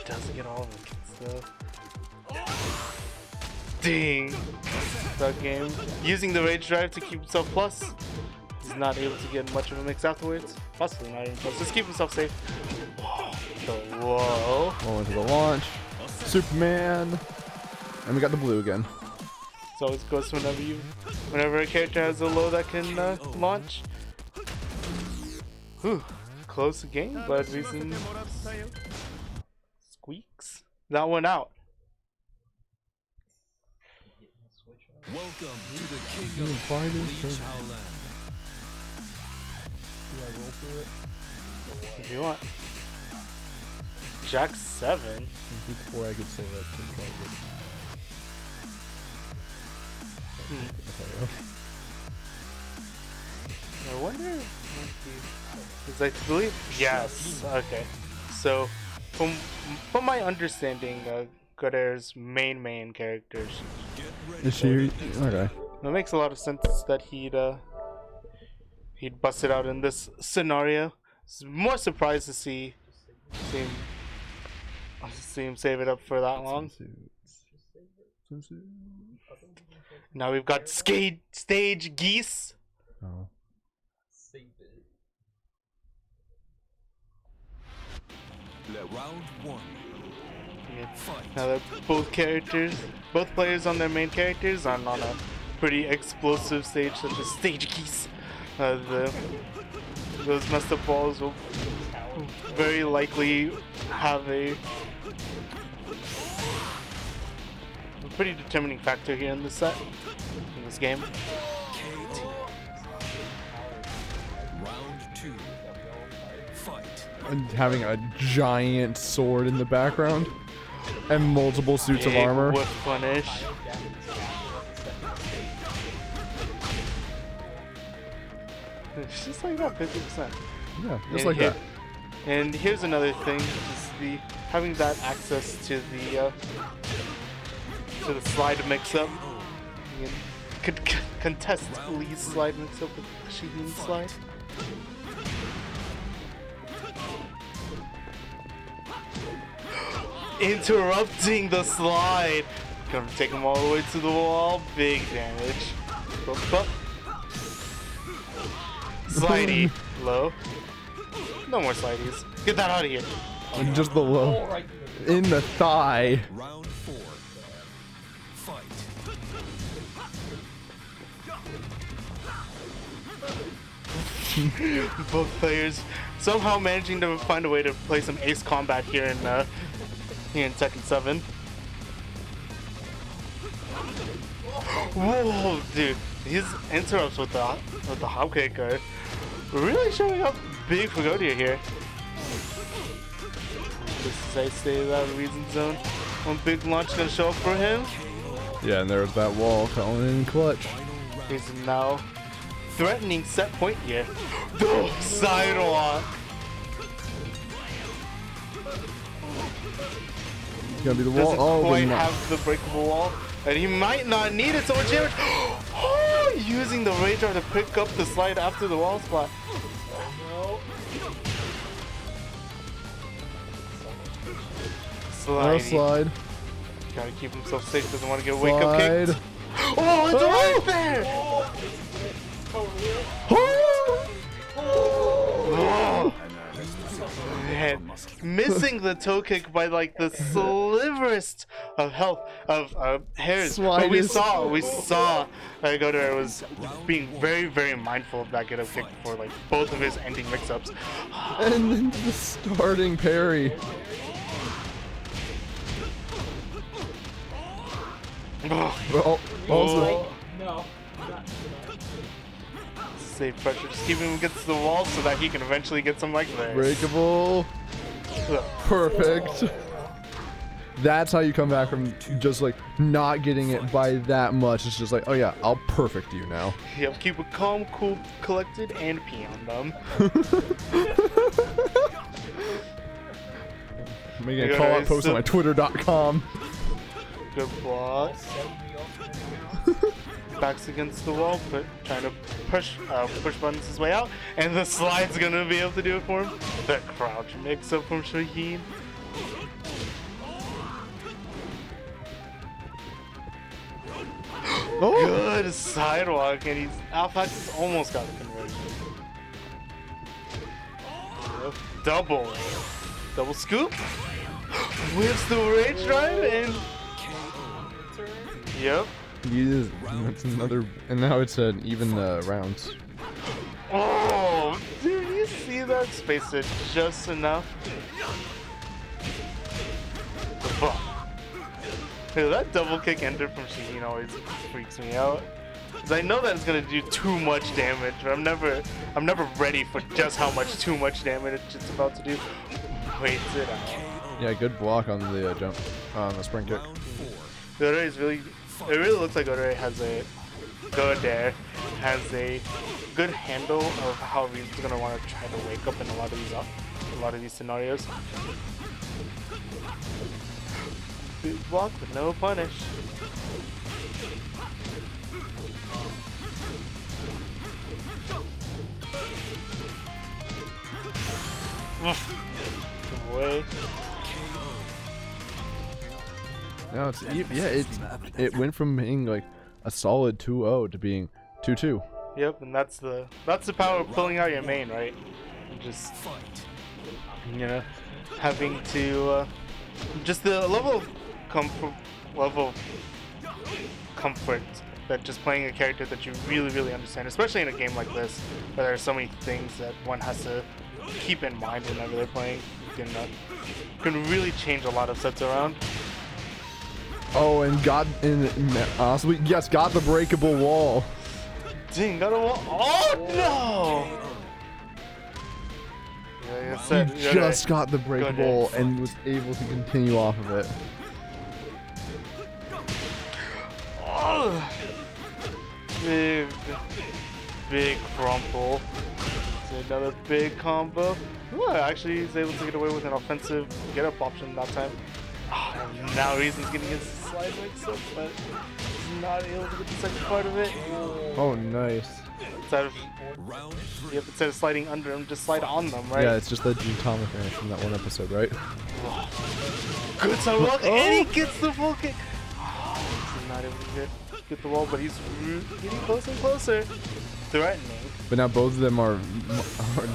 Doesn't get all of the stuff. Ding! That game. Using the rage drive to keep himself plus. He's not able to get much of a mix afterwards. Possibly not even close. Just keep himself safe. Whoa. Roll into the launch. Superman. And we got the blue again. It always goes whenever a character has a low that can launch. Whew. Close the game, but recent squeaks. That one out. Welcome to the King of Bleach Howland. If you want. Jack 7. Before I could say that. I wonder. Is I believe. Yes. Okay. So, from my understanding, Ghodere's main characters. Is she okay? It makes a lot of sense that he'd bust it out in this scenario. More surprised to see him save it up for that long. Now we've got stage geese. Oh. Round 1. Now that both players on their main characters are on a pretty explosive stage such as stage geese. Those messed up balls will very likely have a pretty determining factor here in this game. Round 2. Fight. And having a giant sword in the background and multiple suits of armor. Whip punish. It's just like about 50%. Yeah, just like that. And here's another thing: is having that access to the slide mix-up. You could contest Lee's slide mix-up with Shiheen's slide. Interrupting the slide. Gonna take him all the way to the wall. Big damage. Slidey. Low. No more slideys. Get that out of here. And just the low. In the thigh. Round 4. Fight. Both players somehow managing to find a way to play some ace combat here in Tekken 7. Whoa, dude! His interrupts with the hop kick are really showing up big for Ghodere here. Just as I stay out of reason zone, one big launch gonna show up for him. Yeah, and there's that wall calling in clutch. He's now threatening set point here. The sidewalk. Gonna be the wall. Doesn't Oh, quite but have the breakable wall, and he might not need it so much damage. Oh, using the radar to pick up the slide after the wall spot. no slide. Gotta keep himself safe. Doesn't want to get wake up kicked. Slide. Oh, it's right there. Oh. Man, missing the toe kick by like the sliverest of health of hairs. But we saw Ghodere was being very mindful of that get up kick for like both of his ending mix-ups. And then the starting parry. Oh, Well, also, No. Safe pressure. Just keep him against the wall so that he can eventually get some like this. Breakable. Perfect. That's how you come back from just like not getting it by that much. It's just like, oh yeah, I'll perfect you now. Yep, keep it calm, cool, collected, and pee on them. I'm making a call out post on my twitter.com. Good block. Backs against the wall, but trying to push buttons his way out, and the slide's gonna be able to do it for him. The crouch mix up from Shaheen. Oh. Good sidewalk, and Alphax almost got the conversion. Yep. Double scoop. Whips the rage drive and. Yep. That's another, and now it's an even rounds. Oh, dude, you see that space it just enough? Dude, that double kick enter from Shaheen always freaks me out. Cause I know that it's gonna do too much damage, but I'm never ready for just how much too much damage it's about to do. Waits it out. Yeah, good block on the jump, on the spring kick. Ghodere is really, it really looks like Ghodere has a good handle of how he's gonna want to try to wake up in a lot of these scenarios. Big block with no punish. Good way. No, it's yeah. It went from being like a solid 2-0 to being 2-2. Yep, and that's the power of pulling out your main, right? And just having to just the level of comfort that just playing a character that you really understand, especially in a game like this where there are so many things that one has to keep in mind whenever they're playing. Can really change a lot of sets around. Oh, and honestly, yes, got the breakable wall. Dang, got a wall. Oh no! Yeah, He just got the breakable and was able to continue off of it. Oh, big crumple. It's another big combo. Ooh, actually, he's able to get away with an offensive get-up option that time. Oh, now Reason's getting his slide mix up, but he's not able to get the second part of it. Oh, nice. Instead of sliding under him, just slide on them, right? Yeah, it's just the Gintama finish from that one episode, right? Good sidewalk, and he gets the full kick. Oh, he's not able to get the wall, but he's getting closer and closer. Threatening. But now both of them are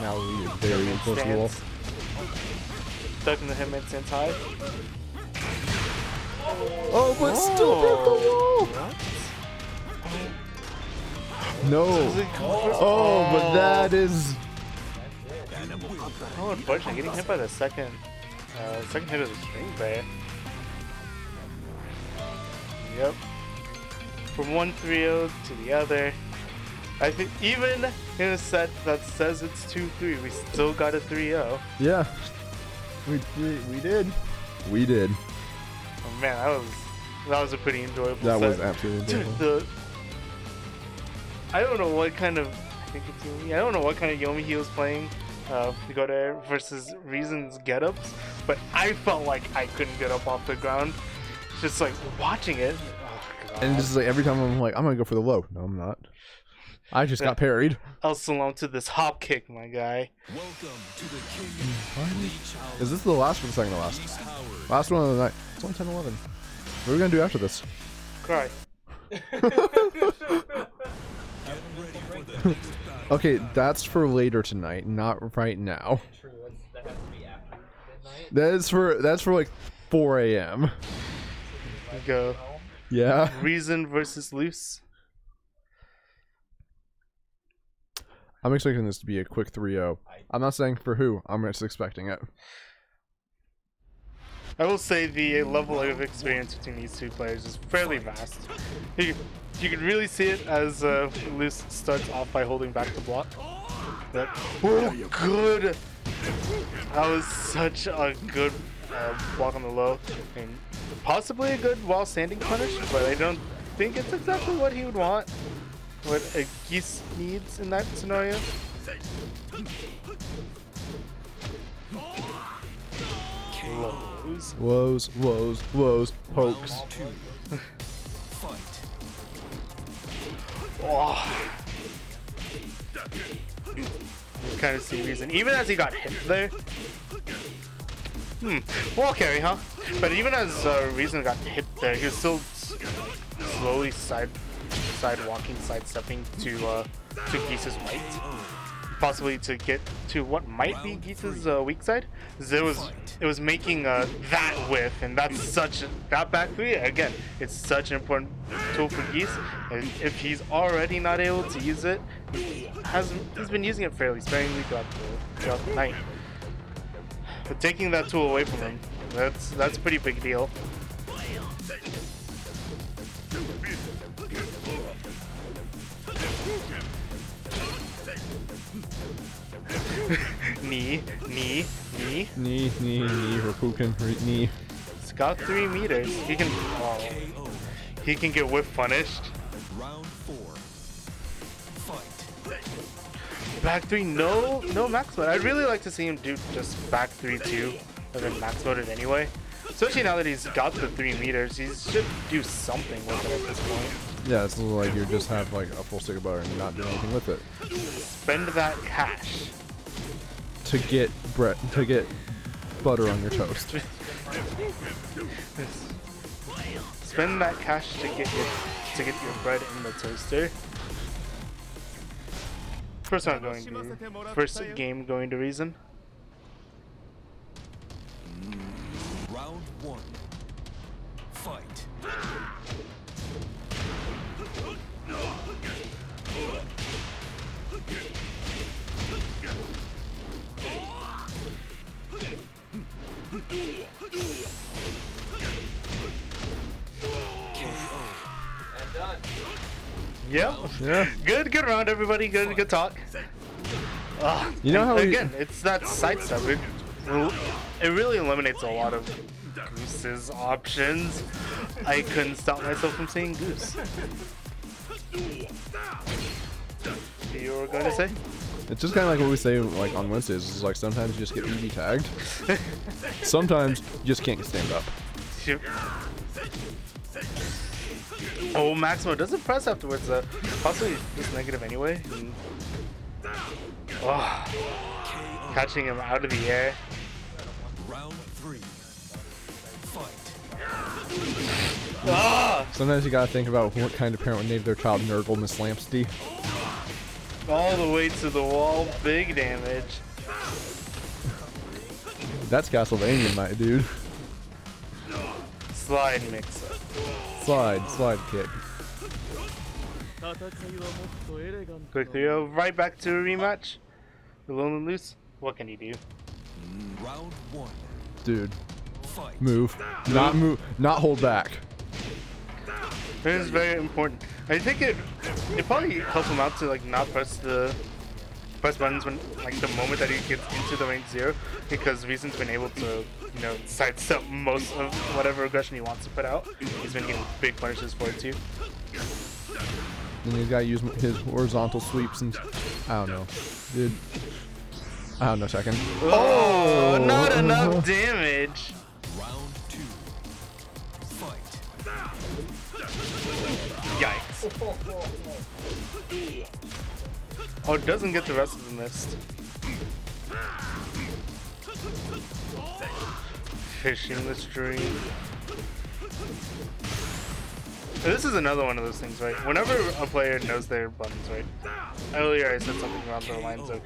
now very close to the wall. Stuck in the hitman stance high. Oh, but still broke the wall! No. Oh, but that is... Oh, unfortunately, getting hit by the second hit of the string there. Yep. From one 3-0 to the other. I think even in a set that says it's 2-3, we still got a 3-0. Yeah. We did. We did. Oh man, that was a pretty enjoyable That set. was absolutely enjoyable. Dude, I don't know what kind of Yomi he was playing, Ghodere versus Reason's get-ups, but I felt like I couldn't get up off the ground. Just like watching it. Oh, God. And just like every time I'm like, I'm gonna go for the low. No, I'm not. I just got parried. El Salom to this hop kick, my guy. Welcome to the King. Is this the last or the second to last? Last one of the night. It's only 10-11. What are we gonna do after this? Cry. Okay, that's for later tonight, not right now. True, that has to be after midnight. That's for like 4 a.m. Go. Yeah. Reason versus Loos. I'm expecting this to be a quick 3-0. I'm not saying for who. I'm just expecting it. I will say the level of experience between these two players is fairly vast. You can really see it as Loos starts off by holding back the block. But, oh, good! That was such a good block on the low. And possibly a good while standing punish, but I don't think it's exactly what he would want. What a Geese needs in that scenario. Woes, pokes. Oh. You kind of see reason. Even as he got hit there. Wall carry, huh? But even as Reason got hit there, he was still slowly side walking, sidestepping to Geese's right. Possibly to get to what might be Geese's weak side. It was making that whiff, and that's that back three again. It's such an important tool for Geese, and if he's already not able to use it, he's been using it fairly sparingly throughout the night. But taking that tool away from him, that's a pretty big deal. knee, Rapukin, knee. It's got 3 meters. He can get whiff punished. Round 4. Fight. Back 3, no max mode. I'd really like to see him do just back 3 too, and then max mode it anyway. Especially now that he's got the 3 meters, he should do something with it at this point. Yeah, it's like you just have like a full stick of butter and not do anything with it. Spend that cash to get butter on your toast. Spend that cash to get your bread in the toaster. First game going to Reason. Round 1. Fight. Yep. Yeah. Good round, everybody. Good talk. You know how again, it's that side stuff. It really eliminates a lot of Goose's options. I couldn't stop myself from saying Goose. You were going to say? It's just kind of like what we say like on Wednesdays. It's like sometimes you just get BB tagged. Sometimes you just can't stand up. Oh, Maximo doesn't press afterwards. Possibly just negative anyway. Catching him out of the air. Round 3. Fight. Sometimes you gotta think about what kind of parent would name their child Nurgle Miss Lampsty. All the way to the wall, big damage. That's Castlevania, my dude. Slide mix-up. Slide kick. Quick 3-0, right back to a rematch. Alone and Loose. What can he do? Round 1. Dude, Fight. move. Not hold back. It is very important. I think it probably helps him out to like not press buttons when like the moment that he gets into the range 0, because Reason's been able to sidestep most of whatever aggression he wants to put out. He's been getting big punishes for it too. Then he's gotta use his horizontal sweeps and I don't know, dude. I don't know, second. Oh, not enough damage. Round 2. Fight. Yikes. Oh, it doesn't get the rest of the mist. Fishing the stream. This is another one of those things, right? Whenever a player knows their buttons, right? Earlier I said something around the lines of,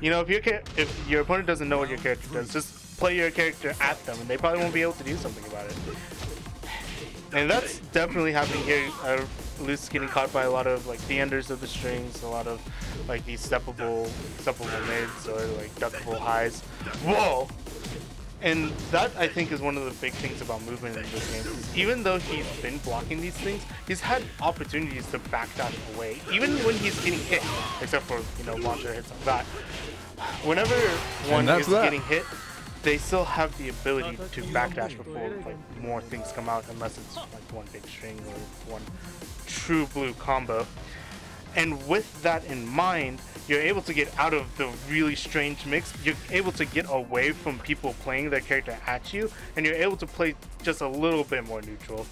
if your opponent doesn't know what your character does, just play your character at them, and they probably won't be able to do something about it. And that's definitely happening here. Loos getting caught by a lot of like the enders of the strings, a lot of like these steppable mids or like duckable highs. Whoa! And that, I think, is one of the big things about movement in this game. Even though he's been blocking these things, he's had opportunities to backdash away, even when he's getting hit, except for, launcher hits like that. Whenever one is getting hit, they still have the ability to backdash before more things come out, unless it's like one big string or one true blue combo. And with that in mind, you're able to get out of the really strange mix. You're able to get away from people playing their character at you, and you're able to play just a little bit more neutral.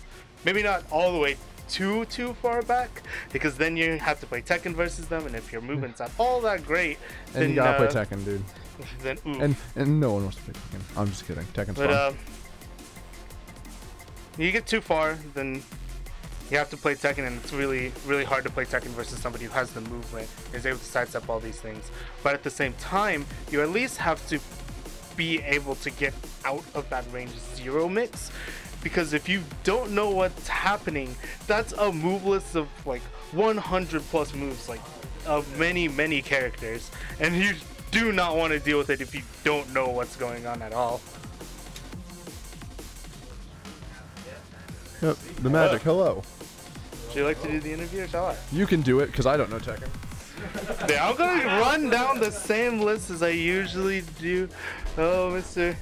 Maybe not all the way too far back, because then you have to play Tekken versus them, and if your movement's not all that great, and then you gotta play Tekken, dude. Then oof. And no one wants to play Tekken. I'm just kidding. Tekken's fun. You get too far, then you have to play Tekken, and it's really, really hard to play Tekken versus somebody who has the movement, is able to sidestep all these things. But at the same time, you at least have to be able to get out of that range 0 mix, because if you don't know what's happening, that's a move list of like 100 plus moves, like of many characters, and you do not want to deal with it if you don't know what's going on at all. Yep, the magic. Hello. Would you like to do the interview, or shall I? You can do it, because I don't know Tekken. Yeah, I'm going to run down the same list as I usually do. Oh, mister.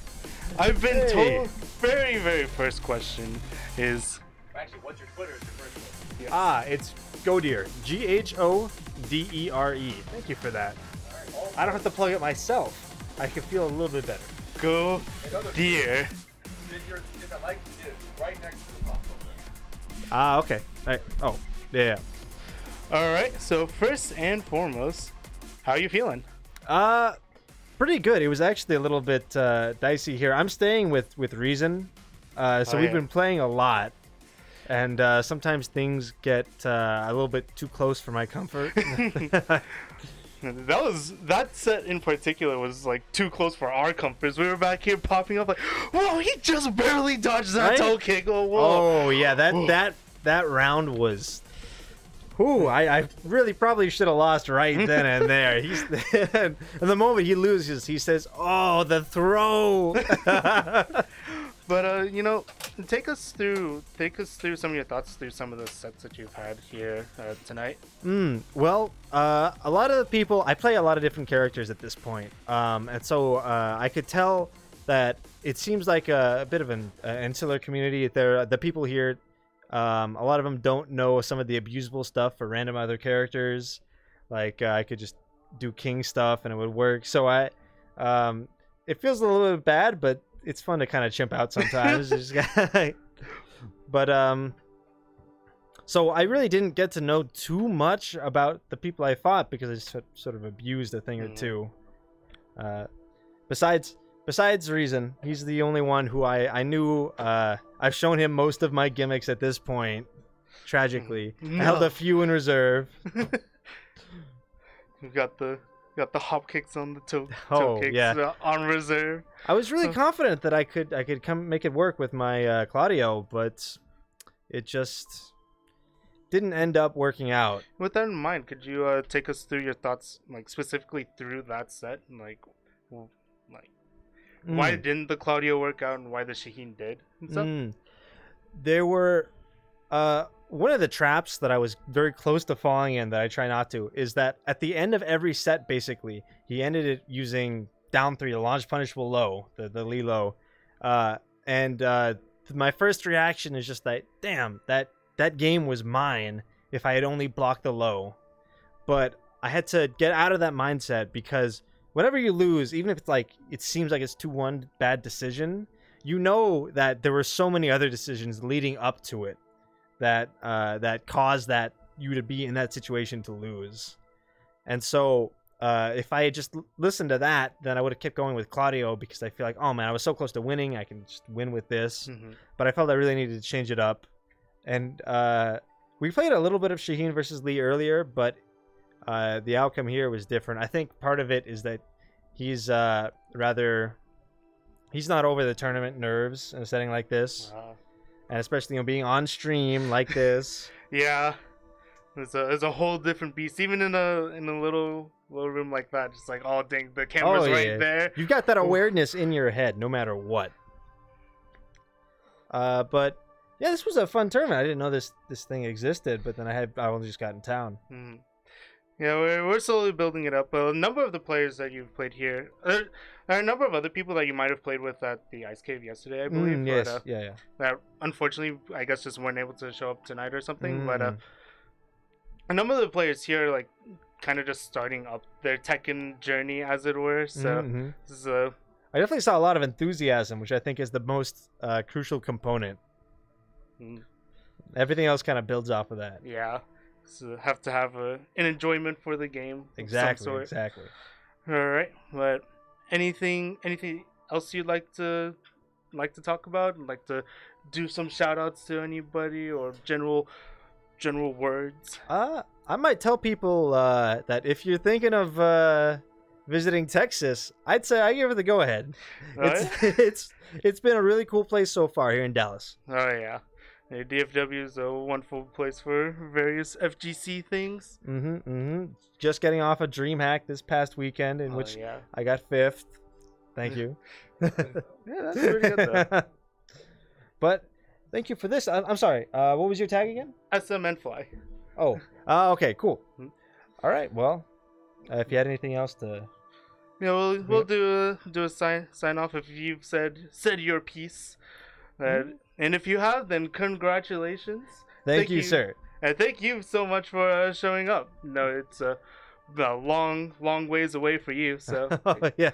I've been told, very first question is... Actually, what's your Twitter? Is your first one? Yeah. It's Ghodere. Ghodere. Thank you for that. I don't have to plug it myself. I can feel a little bit better. Go, dear. If I like to do it right next to the top. Okay. Oh, yeah. All right. So first and foremost, how are you feeling? Pretty good. It was actually a little bit dicey here. I'm staying with Reason, so we've been playing a lot, and sometimes things get a little bit too close for my comfort. That set in particular was like too close for our comforts. We were back here popping up like, whoa, he just barely dodged that toe kick. Oh, whoa. Oh yeah, that round was. Ooh, I really probably should have lost right then and there. And the moment he loses, he says, "Oh, the throw." But take us through some of your thoughts through some of the sets that you've had here tonight. Well, a lot of the people, I play a lot of different characters at this point, and so I could tell that it seems like a bit of an insular community. The people here, a lot of them don't know some of the abusable stuff for random other characters. Like I could just do king stuff and it would work. So it feels a little bit bad, but it's fun to kind of chimp out sometimes. But so I really didn't get to know too much about the people I fought because I just sort of abused a thing or two. Besides Reason, he's the only one who I knew. I've shown him most of my gimmicks at this point. Tragically, I held a few in reserve. You got the hop kicks on the toe kicks on reserve. I was really confident that I could come make it work with my Claudio, but it just didn't end up working out. With that in mind, could you take us through your thoughts, like specifically through that set, like why didn't the Claudio work out and why the Shaheen did? There were one of the traps that I was very close to falling in that I try not to is that at the end of every set, basically, he ended it using down 3, the launch punishable low, the Lee low. And my first reaction is just that, damn, that game was mine if I had only blocked the low. But I had to get out of that mindset because whenever you lose, even if it's like it seems like it's 2-1 bad decision, you know that there were so many other decisions leading up to it that caused that you to be in that situation to lose. And so if I had just listened to that, then I would have kept going with Claudio because I feel like, oh man, I was so close to winning, I can just win with this. But I felt I really needed to change it up. And we played a little bit of Shaheen versus Lee earlier, but the outcome here was different. I think part of it is that he's not over the tournament nerves in a setting like this. And especially being on stream like this. Yeah. It's a whole different beast. Even in a little room like that, just like, oh dang, the camera's right there. You've got that awareness in your head, no matter what. But yeah, this was a fun tournament. I didn't know this thing existed, but then I only just got in town. Mm. Yeah, we're slowly building it up. A number of the players that you've played here, there are a number of other people that you might have played with at the Ice Cave yesterday, I believe. Yes, But, yeah. that unfortunately, I guess, just weren't able to show up tonight or something. But a number of the players here, like, kind of just starting up their Tekken journey, as it were. So this is I definitely saw a lot of enthusiasm, which I think is the most crucial component. Everything else kind of builds off of that. Yeah. So have to have an enjoyment for the game. Exactly. All right, but anything else you'd like to talk about? Like to do some shout outs to anybody or general words? I might tell people that if you're thinking of visiting Texas, I'd say I give it the go ahead. It's been a really cool place so far here in Dallas. Oh yeah. DFW is a wonderful place for various FGC things. Just getting off a DreamHack this past weekend, in which I got 5th. Thank you. Yeah, that's pretty good though. But thank you for this. I'm sorry. What was your tag again? SMN Fly. Oh. Okay. Cool. All right. Well, if you had anything else to. Yeah, we'll do a sign off if you've said your piece. And if you have, then congratulations. Thank you, sir. And thank you so much for showing up. No, it's a long ways away for you. So yeah.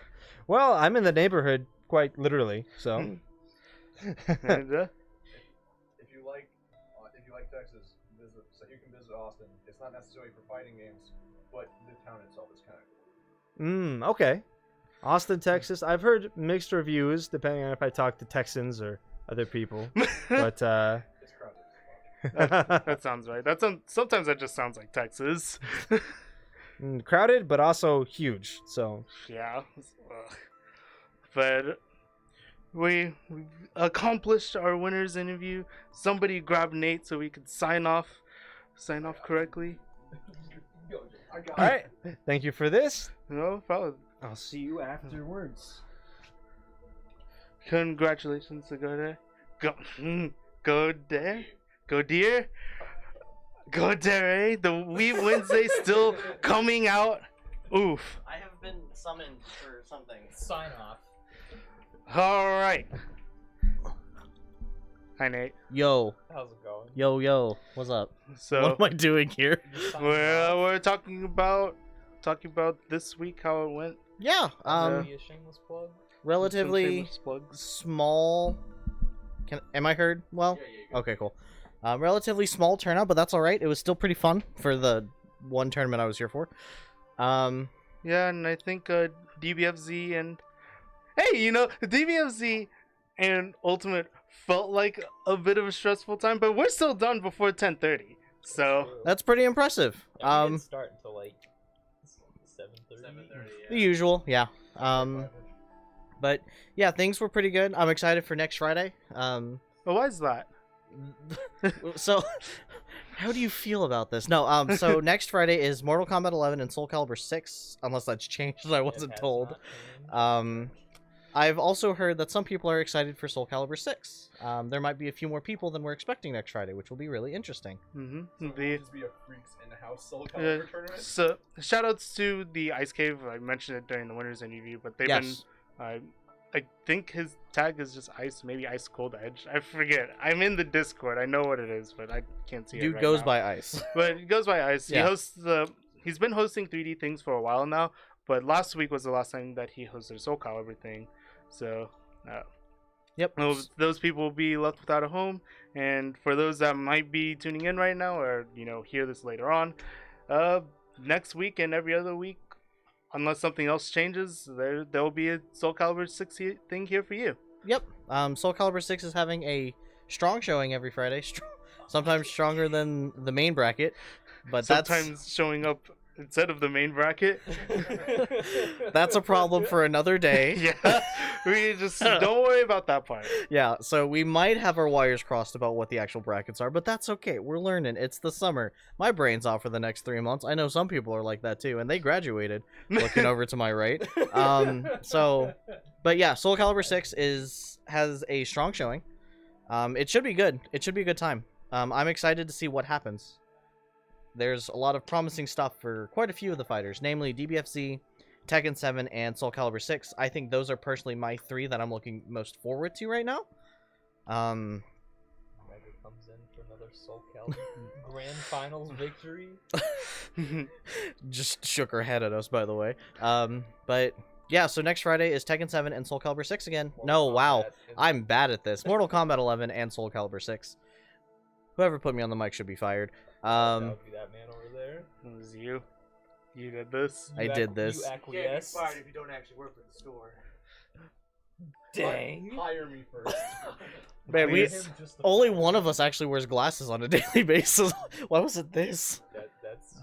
Well, I'm in the neighborhood quite literally. So. And, If you like Texas, so you can visit Austin. It's not necessarily for fighting games, but the town itself is kind of cool. Okay. Austin, Texas. I've heard mixed reviews depending on if I talk to Texans or other people. But It's crowded. that sounds right. Sometimes that just sounds like Texas. Crowded, but also huge. So yeah. But we accomplished our winner's interview. Somebody grab Nate so we could sign off correctly. all right. Thank you for this. No problem. I'll see you afterwards. Congratulations to Ghodere. Ghodere. The Wii Wednesday still coming out. Oof. I have been summoned for something. Sign off. All right. Hi, Nate. Yo. How's it going? Yo. What's up? So What am I doing here? we're talking about this week, how it went. Yeah. Be a shameless plug. Relatively Some shameless plugs. small. Am I heard? Well. Okay. Cool. Relatively small turnout, but that's all right. It was still pretty fun for the one tournament I was here for. Yeah, and I think DBFZ and DBFZ and Ultimate felt like a bit of a stressful time, but we're still done before 10:30. So That's pretty impressive. Yeah, we didn't start until like 7:30. The usual. Yeah. But yeah, things were pretty good. I'm excited for next Friday. well, why is that? So, how do you feel about this? No, so next Friday is Mortal Kombat 11 and Soul Calibur 6, unless that's changed. I wasn't told. I've also heard that some people are excited for Soul Calibur 6. There might be a few more people than we're expecting next Friday, which will be really interesting. So it'll just be a freaks in the house Soul Calibur tournament. So shoutouts to the Ice Cave. I mentioned it during the winners interview, but they've been. I think his tag is just Ice, maybe Ice Cold Edge. I forget. I'm in the Discord. I know what it is, but I can't see it. Dude right goes now. by Ice. But he goes by Ice. Yeah. He hosts he's been hosting 3D things for a while now, but last week was the last time that he hosted a Soul Calibur thing. So, Yep. those people will be left without a home. And for those that might be tuning in right now, or hear this later on, next week and every other week, unless something else changes, there will be a Soul Calibur 6 thing here for you. Yep. Soul Calibur 6 is having a strong showing every Friday. Sometimes stronger than the main bracket, but Sometimes showing up instead of the main bracket. That's a problem for another day. Yeah, we just don't worry about that part. Yeah, so we might have our wires crossed about what the actual brackets are, but that's okay. We're learning. It's the summer. My brain's off for the next 3 months. I know some people are like that too, and they graduated. Looking over to my right. But yeah, Soul Calibur 6 has a strong showing. It should be good. It should be a good time. I'm excited to see what happens. There's a lot of promising stuff for quite a few of the fighters, namely DBFZ, Tekken 7, and Soul Calibur 6. I think those are personally my 3 that I'm looking most forward to right now. Mega comes in for another Soul Calibur Grand Finals victory. Just shook her head at us, by the way. But yeah, so next Friday is Tekken 7 and Soul Calibur 6 again. No, wow. I'm bad at this. Mortal Kombat 11 and Soul Calibur 6. Whoever put me on the mic should be fired. That would be that man over there. It was you. You did this. I did this. You acquiesced. Can't be fired if you don't actually work for the store. Dang. Hire me first. Man, Please. only one of us actually wears glasses on a daily basis. Why was it this? That's.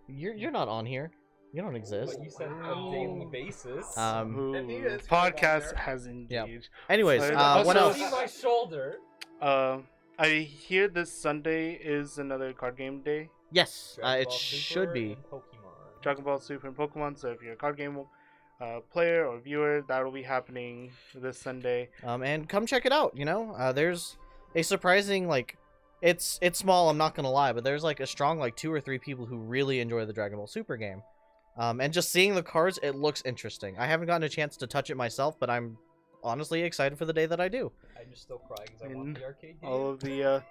You're not on here. You don't exist. What you said on a daily basis. Podcast has engaged. Anyways, Also- what else? See my shoulder. I hear this Sunday is another card game day. Yes, Dragon it Ball should Super be. and Pokemon. Dragon Ball Super and Pokemon. So if you're a card game player or viewer, that'll be happening this Sunday. And come check it out. You know, there's a surprising it's small. I'm not gonna lie, but there's like a strong 2 or 3 people who really enjoy the Dragon Ball Super game. And just seeing the cards, it looks interesting. I haven't gotten a chance to touch it myself, but I'm honestly excited for the day that I do. I just still cry because I And want the arcade game. All of the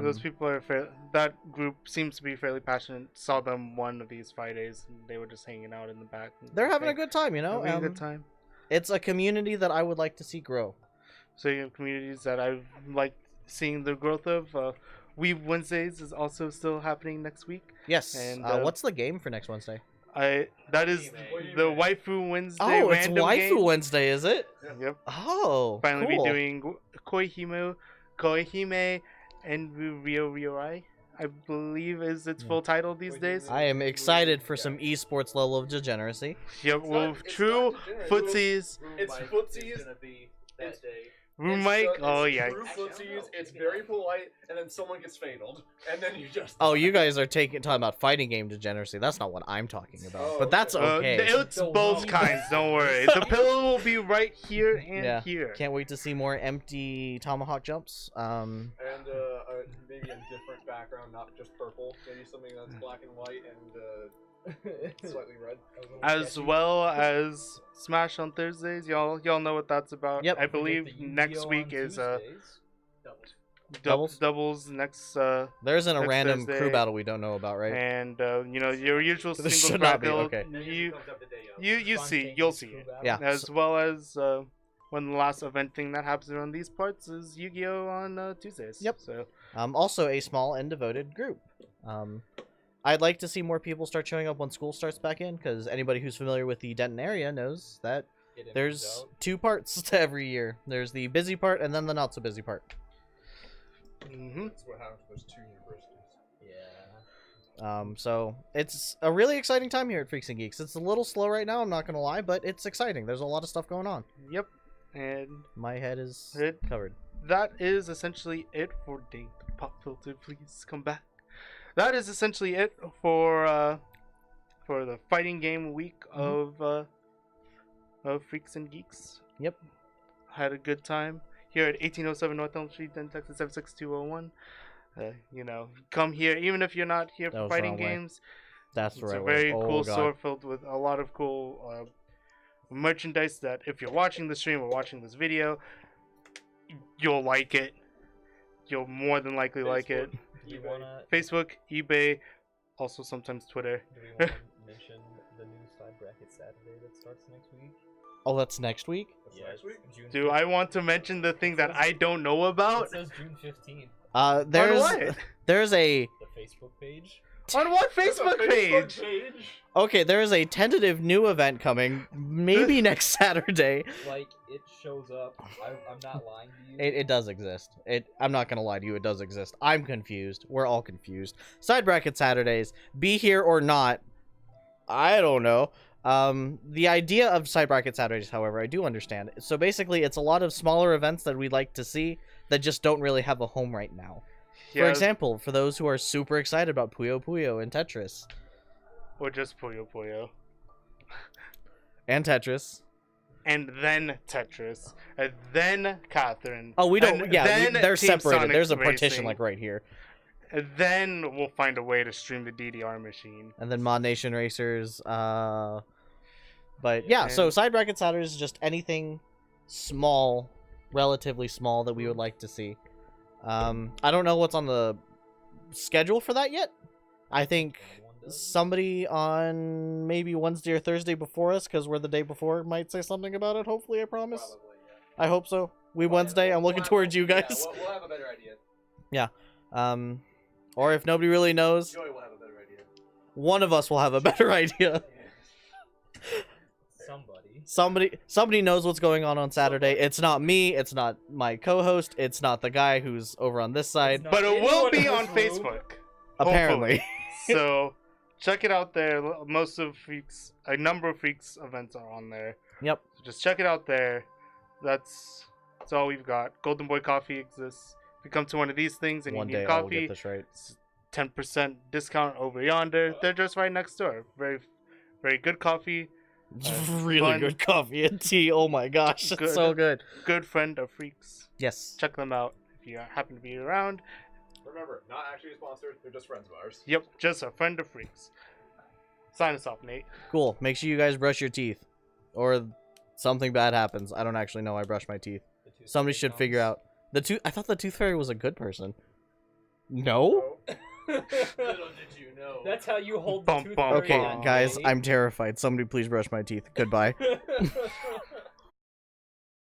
those people are that group seems to be fairly passionate. Saw them one of these Fridays, and they were just hanging out in the back. They're having a good time, you know. Having a good time. It's a community that I would like to see grow. So you have communities that I've liked seeing the growth of. Weeb Wednesdays is also still happening next week. Yes. And what's the game for next Wednesday? That is the Waifu Wednesday. Oh, it's random Waifu game. Wednesday, is it? Yep. Oh, Finally cool. be doing Koihime and Ryori, I believe is its full title these days. I am excited for some esports level of degeneracy. Yep, well, true footsies. It's footsies. Gonna be that day. Room mic. Oh yeah. True footsies. It's very polite, and then someone gets fataled, and then you just. Oh, you guys are talking about fighting game degeneracy. That's not what I'm talking about. Oh, but that's okay. It's both kinds. Don't worry. The pillow will be right here and here. Can't wait to see more empty tomahawk jumps. And maybe a different background, not just purple. Maybe something that's black and white and slightly red. As well as Smash on Thursdays. Y'all know what that's about. Yep. I believe next week is Doubles? doubles next There isn't a next random Thursday. crew battle we don't know about, right? And your usual There single should not be, battle. okay. You'll see it. Yeah. As well as one last event thing that happens around these parts is Yu-Gi-Oh on Tuesdays. Yep. So Also a small and devoted group. I'd like to see more people start showing up when school starts back in, because anybody who's familiar with the Denton area knows that there's 2 parts to every year. There's the busy part and then the not so busy part. That's what happens with those 2 universities. Yeah. So it's a really exciting time here at Freaks and Geeks. It's a little slow right now, I'm not gonna lie, but it's exciting. There's a lot of stuff going on. Yep. And My head is It- covered. that is essentially it for Date Pop Filter. Please come back. That is essentially it for the fighting game week of Freaks and Geeks. Yep. Had a good time here at 1807 North Elm Street, Denton, Texas 76201. Come here even if you're not here That for was the fighting wrong way. games. That's the It's right a way. very Oh, cool God. store filled with a lot of cool merchandise that if you're watching the stream or watching this video, you'll like it. You'll more than likely like it. Do you wanna? Facebook, eBay, also sometimes Twitter. Do we want to mention the new side bracket Saturday that starts next week? Oh, that's next week? Yeah, next week? June Do I want to mention the thing that I don't know about? It says June 15th. There's On what? there's a The Facebook page. On what Facebook page? Okay, there is a tentative new event coming, maybe next Saturday. Like, it shows up. I'm not lying to you. It does exist. I'm not gonna lie to you, it does exist. I'm confused. We're all confused. Side bracket Saturdays, be here or not, I don't know. The idea of side bracket Saturdays, however, I do understand. So basically, it's a lot of smaller events that we'd like to see that just don't really have a home right now. For Yeah, example, for those who are super excited about Puyo Puyo and Tetris. or just Puyo Puyo. And Tetris. And then Tetris. And then Catherine. Oh, we don't. and Yeah, then they're Team separated. Sonic There's a Racing. partition like right here. And then we'll find a way to stream the DDR machine. And then Mod Nation Racers. But yeah, so And- side bracket Saturdays is just anything small, relatively small that we would like to see. I don't know what's on the schedule for that yet. I think somebody on maybe Wednesday or Thursday before us, because we're the day before, might say something about it. Hopefully, I promise. Probably, yeah. I hope so. Wednesday. I'm looking towards you guys. Yeah, we'll have a better idea. Or if nobody really knows, Joey will have a better idea. one of us will have a better idea. Somebody knows what's going on Saturday. It's not me. It's not my co-host. It's not the guy who's over on this side. Not But it will anyone be in on this room. Facebook. Apparently. So check it out there. Most of Freaks, a number of Freaks events are on there. Yep. So just check it out there. That's all we've got. Golden Boy Coffee exists. If you come to one of these things and One you need day I will coffee, get this right. 10% discount over yonder. They're just right next door. Very, very good coffee. Really fun. good coffee and tea. Oh my gosh, it's Good. so good. Good friend of Freaks. Yes. Check them out if you happen to be around. Remember, not actually sponsored. They're just friends of ours. Yep, just a friend of Freaks. Sign us off, Nate. Cool. Make sure you guys brush your teeth, or something bad happens. I don't actually know. I brush my teeth. Somebody should figure out the tooth. I thought the tooth fairy was a good person. No. Little did you know. That's how you hold the Bum, tooth bum, fairy Okay, on, guys, Nate. I'm terrified. Somebody please brush my teeth. Goodbye.